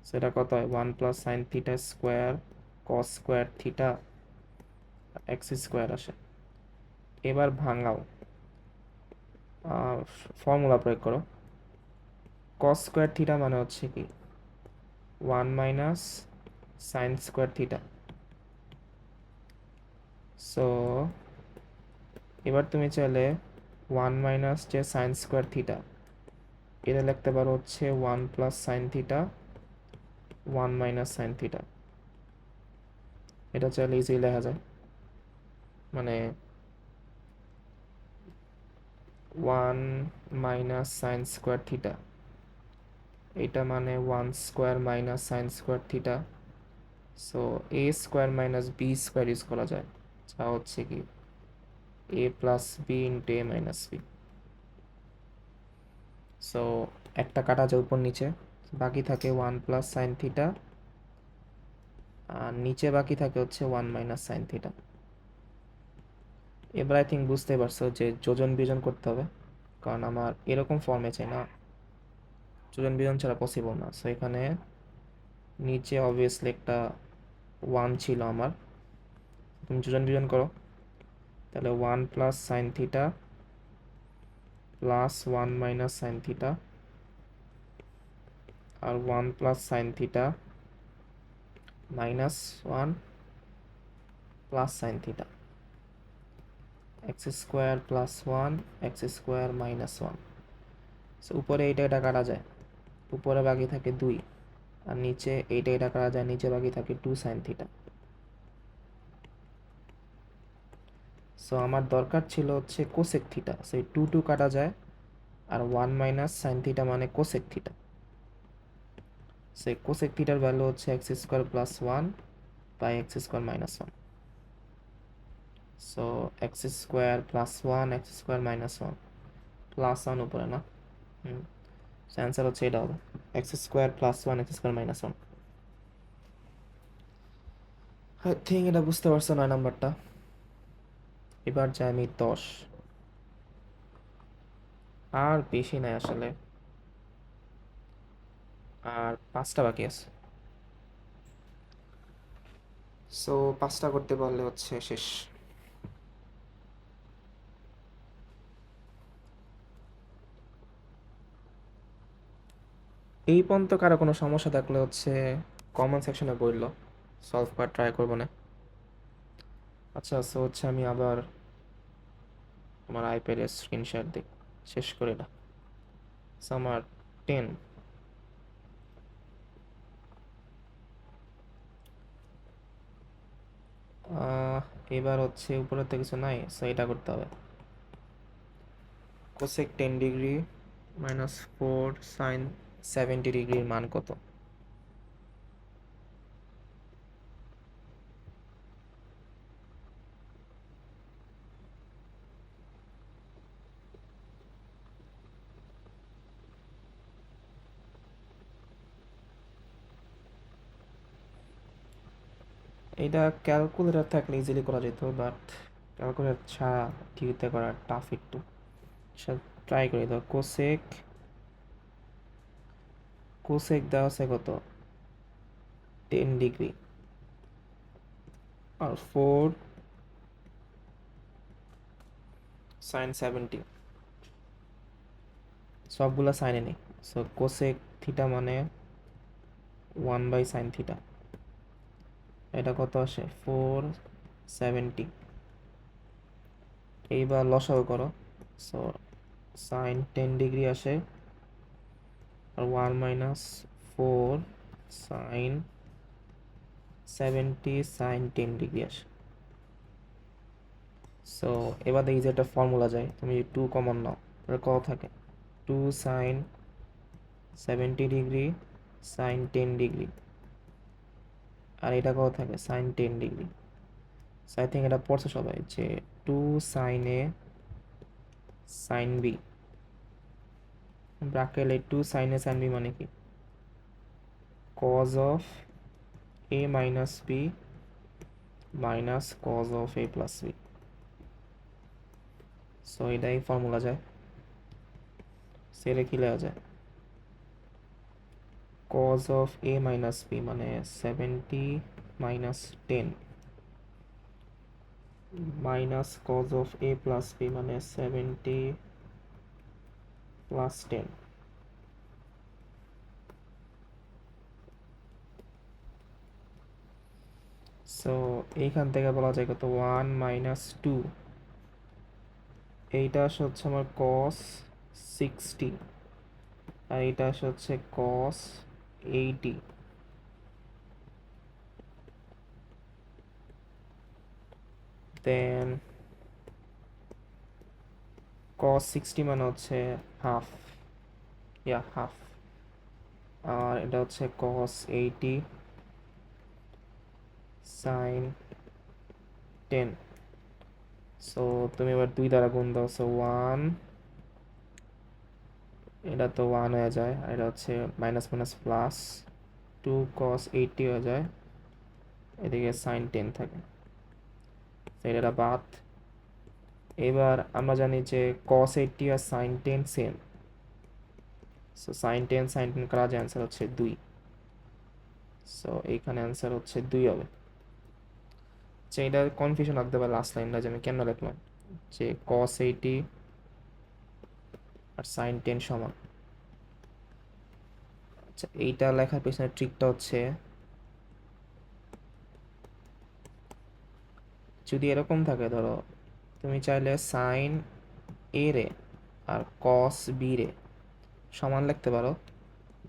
সেটা কত হয়? 1 + sin theta square cos² theta x² আসে। এবার ভাঙাও, ফর্মুলা প্রয়োগ করো। cos² থিটা মানে হচ্ছে কি 1 - sin² থিটা। সো এবার তুমি চাইলে 1 - যে sin² থিটা, এটা লিখতে পারো হচ্ছে 1 + sin থিটা 1 - sin থিটা। এটা চাইলে ইজি লেখা যায়, মানে 1 - sin² থিটা, এটা মানে 1² - sin² theta. So a² - b² use করা যায়, যা হচ্ছে কি a + b × a - b। So একটা কাটা যায় উপর নিচে, বাকি থাকে 1 + sin থিটা, আর নিচে বাকি থাকে হচ্ছে 1 - sin থিটা। এবার আই থিঙ্ক বুঝতে পারছো যে যোজন বিয়োজন করতে হবে, কারণ আমার এরকম ফর্মে চাই না, যোজন বিয়োজন ছাড়া পসিবল না। সো এখানে নিচে অবভিয়াসলি একটা 1 ছিল আমার, তুমি যোজন বিয়োজন করো, তাহলে 1 + sin theta plus 1 minus sine theta আর 1 plus sine theta minus 1 plus sine theta, x square plus 1 x square minus 1। So উপরে এটা কাটা যায়, উপরে বাকি থাকে 2, আর নিচে এটা কাটা যায়, নিচে বাকি থাকে 2 সাইন থিটা। সো আমার দরকার ছিল হচ্ছে কোসেক থিটা, সো 2 কাটা যায়, আর 1 মাইনাস সাইন থিটা মানে কোসেক থিটা। সো কোসেক থিটার ভ্যালু হচ্ছে x square plus 1 by x square minus 1। So x square plus 1 x square minus 1 plus 1 উপরে না, অ্যান্সার হচ্ছে এটা হবে x square plus 1 x square minus 1। I think এটা বুঝতে পারছো 9 নাম্বারটা। এবার যাই আমি 10, আর বেশি নাই আসলে, আর 5টা বাকি আছে। সো 5টা করতে পারলে হচ্ছে শেষ। এই পর্যন্ত কারো কোনো সমস্যা থাকলে হচ্ছে কমেন্ট সেকশনে বললো, সলভ করার ট্রাই করবো না। আচ্ছা, সো হচ্ছে আমি আবার আমার আইপ্যাডের স্ক্রিনশট দিই, শেষ করে না। সো আমার 10, এবার হচ্ছে উপরে তো কিছু নাই, সো এটা করতে হবে। কোসেক 10 ডিগ্রি মাইনাস 4 সাইন 70 ডিগ্রির মান কত? এটা ক্যালকুলেটর থাকলে ইজিলি করা যেত, বাট ক্যালকুলেটর ছাড়া টিভিতে করা টাফ একটু। ট্রাই করি তো। কোসেক কোসেক দেওয়া আছে কত? 10 ডিগ্রি আর 4 সাইন 70, সবগুলা সাইনে নেই। সো কোসেক থিটা মানে 1 বাই সাইন থিটা, এটা কত আসে? 470। এইবার লসাগু করো। সো সাইন 10 ডিগ্রি আসে, আর 1 মাইনাস 4 সাইন 70 সাইন 10 ডিগ্রি আসে। সো এবার দেখি যে একটা ফর্মুলা যায়, তুমি 2 কমন নাও, তাহলে কত থাকে? 2 সাইন 70 ডিগ্রি সাইন 10 ডিগ্রি, আর এটা কত থাকে? Sine 10 degree. So I think এটা পড়ছে সবাই যে 2 সাইন এ সাইন বি, ব্র্যাকেটে 2 সাইন এ সাইন বি মানে কি? Cos of A minus b minus cos of A plus b. So এটাই ফর্মুলা যায়, সেটা কি লেখা যায়? cos of a minus b মানে 70 minus 10 minus cos of a plus b মানে 70 plus 10। সো এইখান থেকে বলা যায় কত? 1 minus 2, এইটা আসে হচ্ছে আমার cos 60, আর এইটা আসে হচ্ছে cos 80। দেন cos 60 মানে হচ্ছে হাফ, হাফ, আর এটা হচ্ছে cos 80 sin 10। সো তুমি এবার 2 দ্বারা গুণ দাও, সো 1, এটা তো 1 হয়ে যায়, আর এটা হচ্ছে মাইনাস মাইনাস প্লাস 2 cos 80 হয়ে যায়, এদিকে সাইন 10 থাকে, এটা বাদ। এবার আমরা জানি যে cos 80 আর sine 10 same, so sine 10 sine 10 করা যায়, অ্যান্সার হচ্ছে 2। সো এইখানে অ্যান্সার হচ্ছে 2 হবে। যে এটা কনফিউশন রাখতে পারে লাস্ট লাইনটা, যে আমি কেন লিখলাম যে cos 80 আর সাইন 10 সমান। আচ্ছা, এইটা লেখার পেছনে ট্রিকটা হচ্ছে, যদি এরকম থাকে, ধরো তুমি চাইলে সাইন এ রে আর কস বি রে সমান লিখতে পারো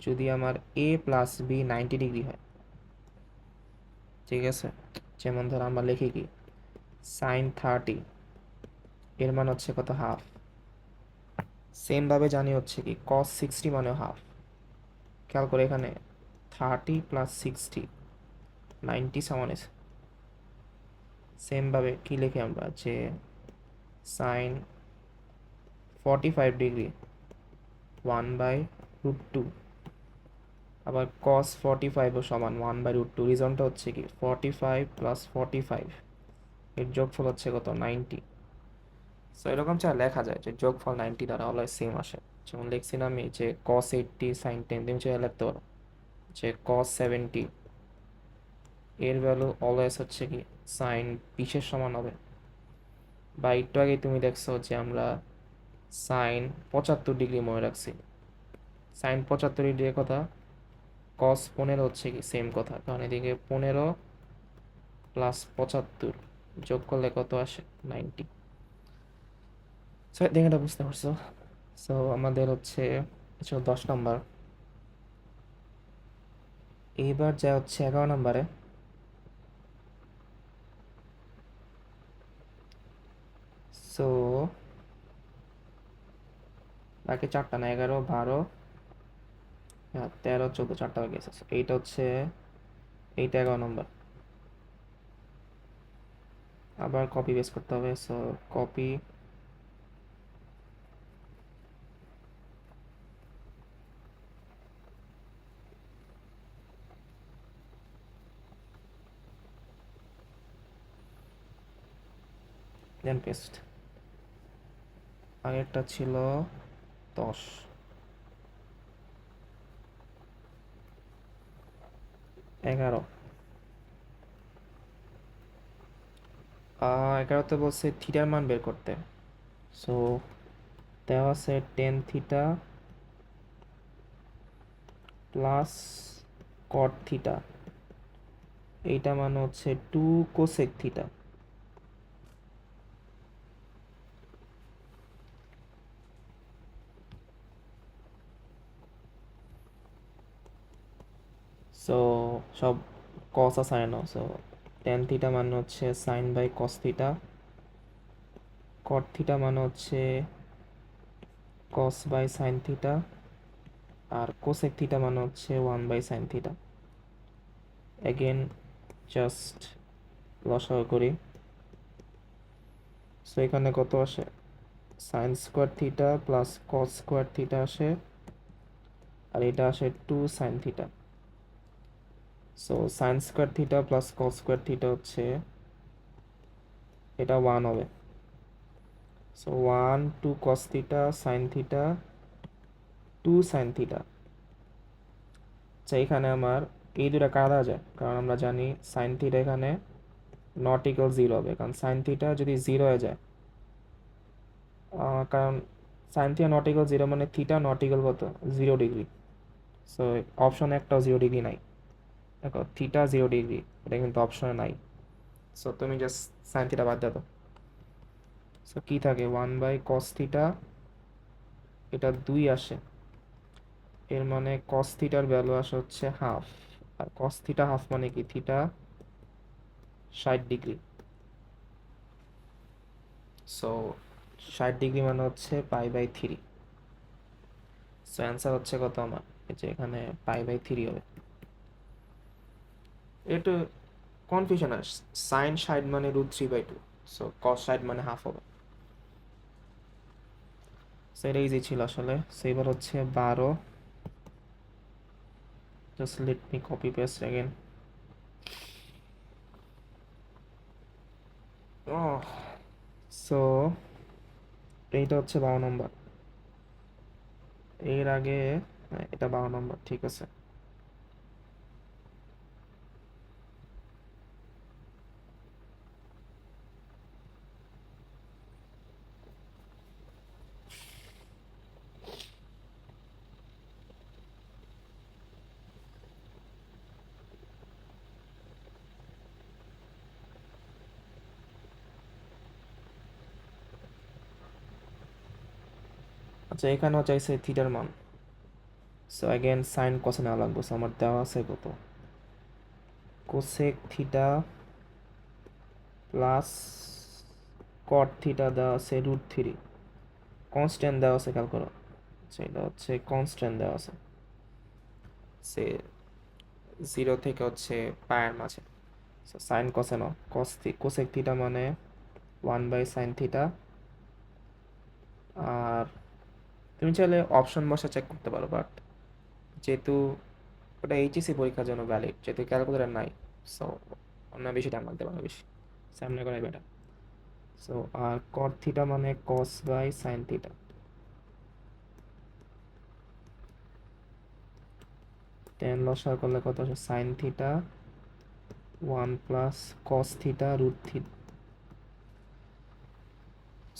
যদি আমার এ প্লাস বি 90 ডিগ্রি হয়। ঠিক আছে, যেমন ধরো আমরা লিখি কি, সাইন 30 এর মান হচ্ছে কত, হাফ। সেম ভাবে জানি হচ্ছে কি কস 60 মানে হাফ। খেয়াল করে এখানে 30 প্লাস 60 90 সমান। সেম ভাবে কি লিখি আমরা, যে সাইন 45 ডিগ্রি 1/√2, আবার কস 45ও সমান 1/√2। রিজনটা হচ্ছে কি 45 প্লাস 45 এর যোগফল হচ্ছে কত, 90। সো এরকম চাই লেখা যায় যে যোগফল 90 দ্বারা অলওয়েজ সেম আসে। যেমন লিখছি না আমি যে কস 80 সাইন 10, তুমি চাই লিখতে পারো যে কস 70 এর ভ্যালু অলওয়েজ হচ্ছে কি সাইন 20 সমান হবে। বা একটু আগে তুমি দেখছো যে আমরা সাইন 75 ডিগ্রি মনে রাখছি, সাইন 75 ডিগ্রির কথা, কস 15 হচ্ছে কি সেম কথা, কারণ এদিকে 15 প্লাস 75 যোগ করলে কত আসে, 90। সো দেখে এটা বুঝতে পারছো। সো আমাদের হচ্ছে 10 নম্বর। এইবার যা হচ্ছে 11 নম্বরে। সো বাকি চারটা না, 11, 12, 13, 14, চারটা হয়ে গেছে। So এইটা হচ্ছে, এইটা 11 নম্বর। আবার কপি পেস্ট করতে হবে। সো কপি, দেন পেস্ট। আগেরটা ছিল 10, 11। 11তে বলছে থিটার মান বের করতে। সো দেওয়া আছে tan theta plus cot theta, এইটা মানে হচ্ছে 2 কোসেক থিটা। সো সব কস আর সাইন। সো টেন থিটা মানে হচ্ছে sine by cos theta, cot theta মানে হচ্ছে কস বাই সাইন থিটা, আর কোসেক থিটা মানে হচ্ছে 1/sin থিটা। অ্যাগেন জাস্ট লসাগু করি। সো এখানে কত আসে, sine square theta plus cos square theta আসে, আর এটা আসে 2 sin theta. So sine square theta plus cos square theta হচ্ছে, এটা 1 হবে। So 1 2 cos theta sine theta 2 sin theta. আচ্ছা, এখানে আমার এই দুটা কাটা যায়, কারণ আমরা জানি সাইন থিটা এখানে নট ইকুয়াল 0 হবে, কারণ সাইন থিটা যদি 0 হয়ে যায়, কারণ সাইন থিটা নট ইকুয়াল 0 মানে থিটা নট ইকুয়াল কত, 0 ডিগ্রি। সো অপশনে একটাও 0 ডিগ্রি নাই। দেখো থিটা 0 ডিগ্রি, এটা কিন্তু অপশনে নাই। সো তুমি জাস্ট সাইন থিটা বাদ দাও। সো কি থাকে, 1/cos থিটা, এটা 2 আসে, এর মানে কস থিটার ভ্যালু আসে হচ্ছে হাফ। আর কস থিটা হাফ মানে কি, থিটা 60 ডিগ্রি। সো 60 ডিগ্রি মানে হচ্ছে π/3। সো অ্যান্সার হচ্ছে কত আমার, এই যে এখানে π/3 হবে। একটু কনফিউশন আস, সাইন 60 মানে √3/2, সো কস 60 মানে হাফ হবে। সো এটা ইজি ছিল আসলে। সো এবার হচ্ছে 12, just let me copy paste again. So এইটা হচ্ছে 12 নম্বর। এর আগে, হ্যাঁ, এটা 12 নম্বর, ঠিক আছে। আচ্ছা এখানেও চাইছে থিটার মান, সো অ্যাগেন সাইন কসে নেওয়া লাগবে। সো আমার দেওয়া আছে কত, cosec theta plus cot theta দেওয়া আছে √3, কনস্ট্যান্ট দেওয়া আছে, খেয়াল করো সেটা হচ্ছে কনস্ট্যান্ট দেওয়া আছে সে 0 থেকে হচ্ছে পায়ের মাঝে। সো সাইন কসেনো কোসেক থিটা মানে 1/sin থিটা। আর তুমি চাইলে অপশন বসা চেক করতে পারো, বাট যেহেতু ওটা এইচএসসি পরীক্ষার জন্য ভ্যালিড, যেহেতু ক্যালকুলেটার নাই, সো অন্য বেশি টাইম লাগতে পারে, বেশি সামনে করাই বেটার। সো আর কট থিটা মানে cos/sin থিটা, টেন লসাগু করলে কত আসে, sine theta 1 + cos theta √3।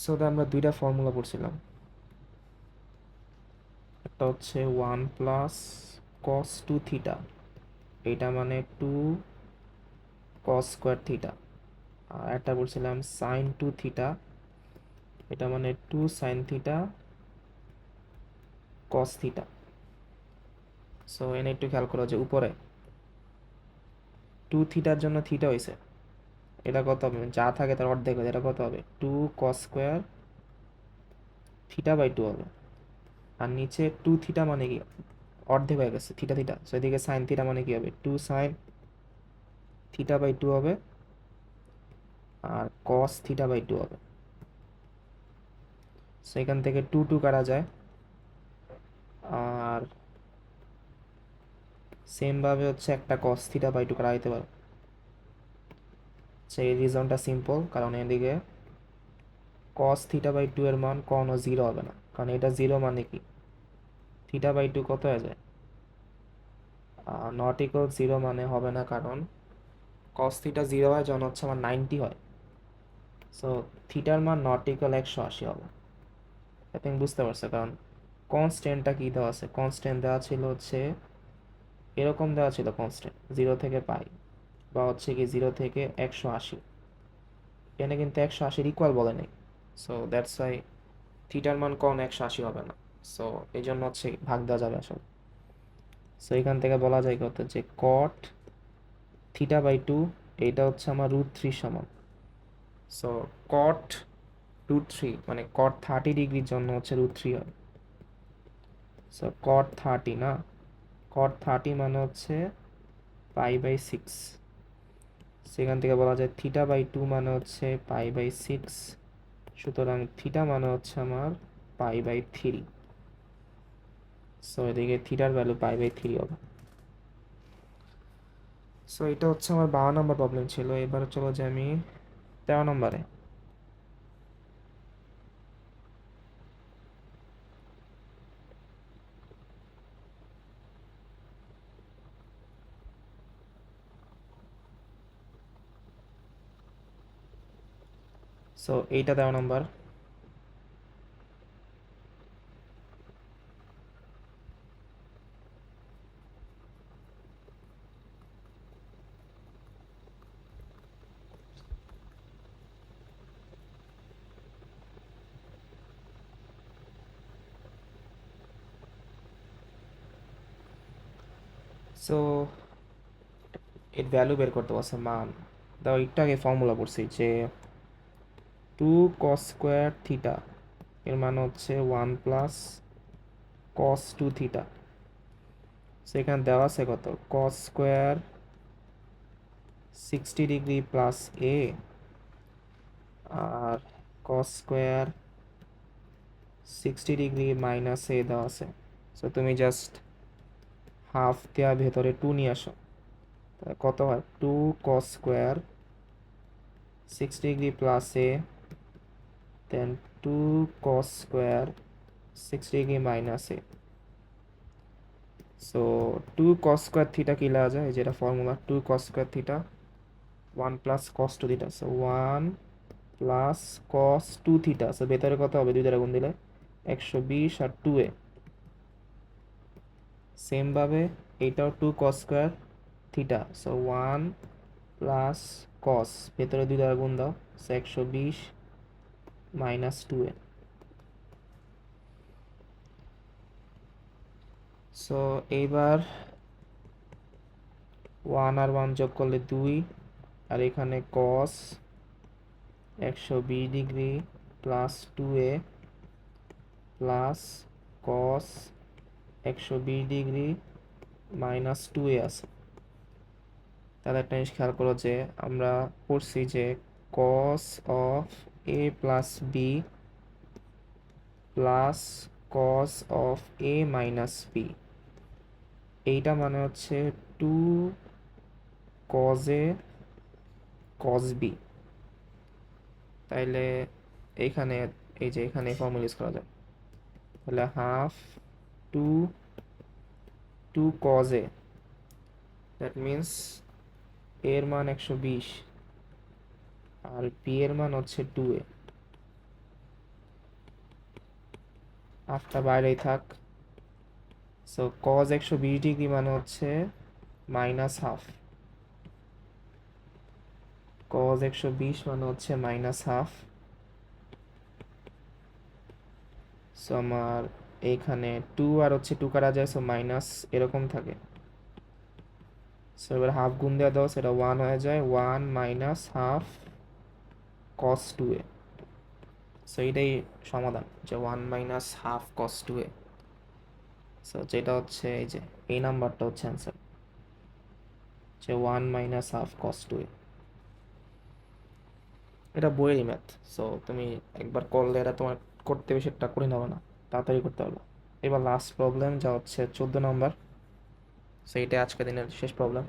So আমরা দুইটা ফর্মুলা পড়ছিলাম, একটা হচ্ছে 1 + cos2 থিটা, এটা মানে 2 cos² থিটা। আর একটা বলছিলাম sin2 থিটা, এটা মানে 2 sin theta cos theta. So এনে একটু খেয়াল করো যে উপরে 2 থিটার জন্য থিটা হয়েছে, এটা কত হবে, যা থাকে তার অর্ধেক হবে, এটা কত হবে 2 cos² থিটা/2 হবে। আর নিচে 2 থিটা মানে কি, অর্ধেক হয়ে গেছে থিটা থিটা, সো এদিকে সাইন থিটা মানে কি হবে 2 sin থিটা/2 হবে, আর cos থিটা/2 হবে। সো এখান থেকে 2 কাটা যায়। আর সেমভাবে হচ্ছে একটা cos থিটা/2 কাটা যেতে পারে। সেই রিজনটা সিম্পল, কারণ এদিকে cos থিটা/2 এর মান কখনো 0 হবে না, কারণ এটা 0 মানে কি থিটা/2 কত হয়ে যায়, নট ইকুয়াল 0 মানে হবে না, কারণ cos থিটা 0 হয় যখন হচ্ছে আমার 90 হয়। সো থিটার মান নট ইকুয়াল 180 হবে। আই থিঙ্ক বুঝতে পারছো, কারণ কনস্ট্যান্টটা কি দেওয়া আছে, কনস্ট্যান্ট দেওয়া ছিল হচ্ছে এরকম দেওয়া ছিল, কনস্ট্যান্ট 0 থেকে পাই বা হচ্ছে কি 0 থেকে 180, এখানে কিন্তু 180 ইকুয়াল বলে নেই। সো দ্যাটস ওয়াই থিটার মান কখন 180 হবে না, সো এই জন্য হচ্ছে ভাগ দেওয়া যাবে আসলে। সো এখান থেকে বলা যায় কত, যে কট থিটা/2 এইটা হচ্ছে আমার √3 সমান। সো কট √3 মানে কট 30 ডিগ্রির জন্য হচ্ছে √3 হয়। সো কট 30 না, কট 30 মানে হচ্ছে π/6। সেখান থেকে বলা যায় থিটা/2 মানে হচ্ছে π/6, সুতরাং থিটা মানে হচ্ছে আমার π/3। সো এদিকে থিটার ভ্যালু π/3 হবে। সো এটা হচ্ছে আমার 52 নম্বর প্রবলেম ছিল। এবারে চলো যে আমি 13 নম্বরে। সো এইটা 13 নম্বর। সো এর ভ্যালু বের করতে পারছে, মান দাও। একটু আগে ফর্মুলা পড়ছি যে 2 cos² থিটা এর মান হচ্ছে 1 + cos2 থিটা। সেখানে দেওয়া আছে কত, cos² 60 ডিগ্রি প্লাস এ, আর cos² 60 ডিগ্রি মাইনাস এ দেওয়া আছে। সো তুমি জাস্ট হাফ দেওয়া ভেতরে 2 নিয়ে আসো, কত হয় 2 cos² 60 ডিগ্রি প্লাস এ, দেন 2 cos² 60 ডিগ্রি মাইনাস এ। সো 2 cos² থিটা কি লেখা যায়, যেটা formula 2 cos² theta 1 + cos2 theta. So 1 + cos2 theta. So ভেতরে কত হবে, 2 দ্বারা গুণ দিলে 120, আর 2 এ সেমভাবে এইটাও 2 cos² থিটা। সো 1 + cos, ভেতরে 2 দ্বারা গুণ দাও, সো 120 - 2 এ। সো এইবার 1 আর 1 যোগ করলে 2, আর এখানে cos 120 degree plus 2a plus cos 120 degree minus 2a আছে। তাহলে একটা জিনিস খেয়াল করো যে আমরা পড়ছি যে cos of a plus b plus cos of a minus b, এইটা মানে হচ্ছে 2 cos a cos b। তাইলে এইখানে এই যে এখানে ফর্মুলা ইউজ করা যায়, তাহলে half 2 cos a, that means এর মান 120 আর বি এর মান হচ্ছে 2a। হাফটা বাইরেই থাক। সো cos 120 ডিগ্রি মানে হচ্ছে মাইনাস হাফ, cos 120 মানে হচ্ছে মাইনাস হাফ। সো আমার এইখানে 2 আর হচ্ছে 2 কাটা যায়, সো মাইনাস এরকম থাকে। সো এবার হাফ গুণ দেওয়া দাও, সেটা 1 হয়ে যায়, 1 minus half cos 2a। So এইটাই সমাধান, যে 1 minus half cos 2a। So যেটা হচ্ছে এই যে এই নাম্বারটা হচ্ছে অ্যান্সার, যে 1 মাইনাস হাফ cos 2a। এটা বইয়েরই ম্যাথ, সো তুমি একবার করলে এটা তোমার করতে বেশি একটা কঠিন হবে না, তাড়াতাড়ি করতে পারবে। এবার লাস্ট প্রবলেম, যা হচ্ছে 14 নম্বর। সো এইটা আজকের দিনের শেষ problem.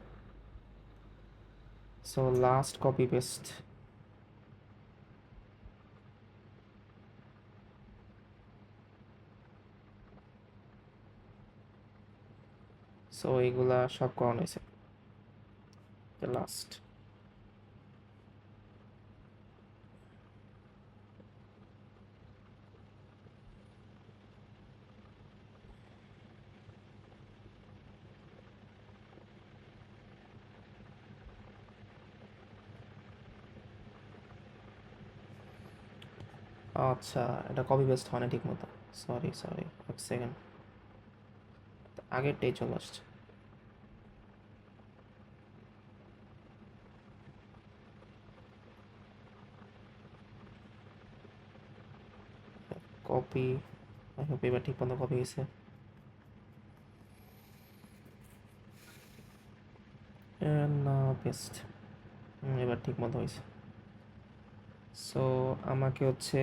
So last copy paste. So এইগুলা সব করানো হয়েছে, লাস্ট। আচ্ছা, এটা কপি পেস্ট হয় না ঠিক মতো, সরি সরি, এক সেকেন্ড, আগেরটাই চলে আসছে। কপি, আই হোপ এবার ঠিক মতো কপি হয়েছে। না পেস্ট, এবার ঠিক মতো হয়েছে। সো আমাকে হচ্ছে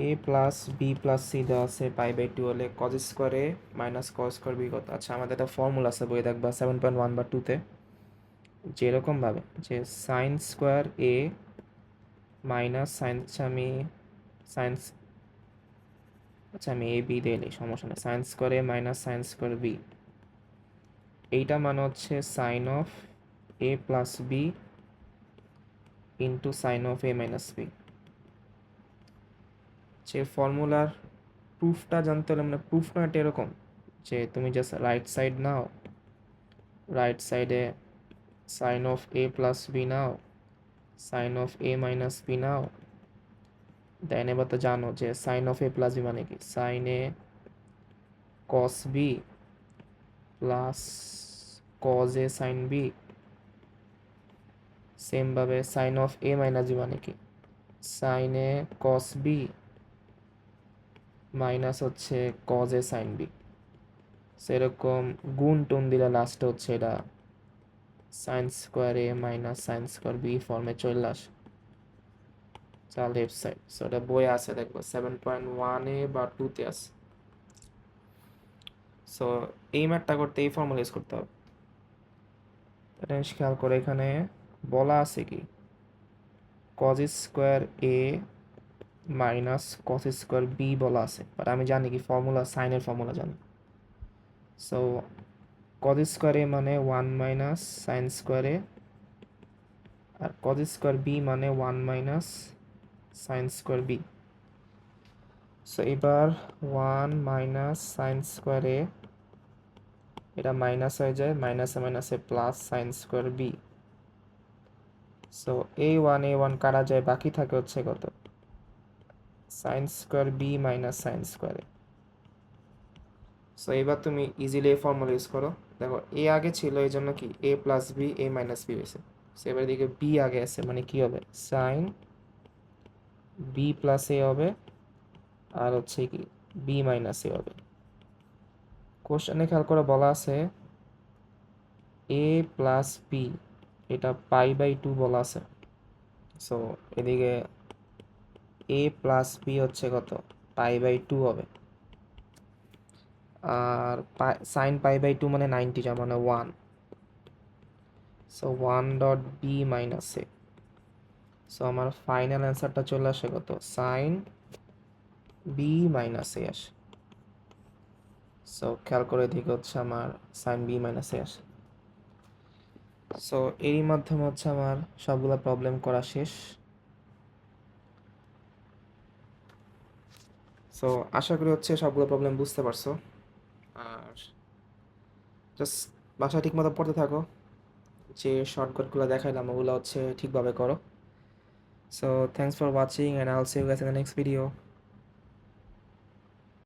এ প্লাস বি প্লাস সি দেওয়া আছে π/2 হলে কজ স্কোয়ারে মাইনাস কজ স্কোয়ার বি কত। আচ্ছা, আমাদের একটা ফর্মুলা আছে বই দেখবা 7.1 বা 2তে, যেরকমভাবে যে sine square A minus sine, আমি সাইন্স, আচ্ছা আমি এ বি দিই, সমস্যা নেই, sine square A minus sine square B, এইটা মানে হচ্ছে sine of A plus B into sine of A minus B. যে ফর্মুলার প্রুফটা জানতে হলে, মানে প্রুফ না এটা এরকম যে তুমি জাস্ট রাইট সাইড নাও, রাইট সাইডে sine of A plus b নাও, sine of A minus b নাও, দেন এবার তো জানো যে sine of A plus b মানে কি, sine a cos b plus cos a sine b. সেমভাবে sine of A minus b মানে কি, sine a cos b minus হচ্ছে কজ এ সাইন বি। সেরকম গুণ টুন দিলে লাস্টে হচ্ছে এটা sine square A minus sine square B ফর্মে চলে আসে, যা লেফট সাইড। সো এটা বই আছে দেখবো 7.1-এ বা 2তে আছে। সো এই ম্যাথটা করতে এই ফর্মুলা ইউজ করতে হবে। এটা খেয়াল করে এখানে বলা আছে কি, cos square A minus cos square B বলা আছে, বাট আমি জানি কি ফর্মুলা, সাইনের ফর্মুলা জানি। সো কজ স্কোয়ার এ মানে 1 মাইনাস সাইন স্কোয়ার এ, আর কজ স্কোয়ার বি মানে 1 minus sine square B. So এবার 1 মাইনাস সাইন স্কোয়ার এ, এটা মাইনাস হয়ে যায়, মাইনাসে মাইনাসে plus sine square B. So a1 কাটা যায়, বাকি থাকে হচ্ছে কত, sine square b minus sine square a. So এবার তুমি ইজিলি এই ফর্মুলা ইউজ করো। দেখো এ আগে ছিল, এই জন্য কি এ plus B A minus B হয়েছে। সো এবার দিকে বি আগে আছে, মানে কি হবে সাইন বি প্লাস এ হবে, আর হচ্ছে কি বি মাইনাস এ হবে। কোশ্চেনে খেয়াল করে বলা আছে এ প্লাস বি, এটা পাই/2 বলা আছে। সো এদিকে এ প্লাস বি হচ্ছে কত পাই/2 হবে, আর সাইন পাই/2 মানে 90, যার মানে 1। সো 1.b মাইনাস এ। সো আমার ফাইনাল অ্যান্সারটা চলে আসে কত সাইন বি মাইনাস এ আসে। সো খেয়াল করে দিকে হচ্ছে আমার সাইন বি মাইনাস এ আসে। সো এরই মাধ্যমে হচ্ছে আমার সবগুলো প্রবলেম করা শেষ। সো আশা করি হচ্ছে সবগুলো প্রবলেম বুঝতে পারছো, আর জাস্ট বাসায় ঠিক মতো পড়তে থাকো, যে শর্টকাটগুলো দেখাইলাম ওগুলো হচ্ছে ঠিকভাবে করো। So thanks for watching and I'll see you guys in the next video.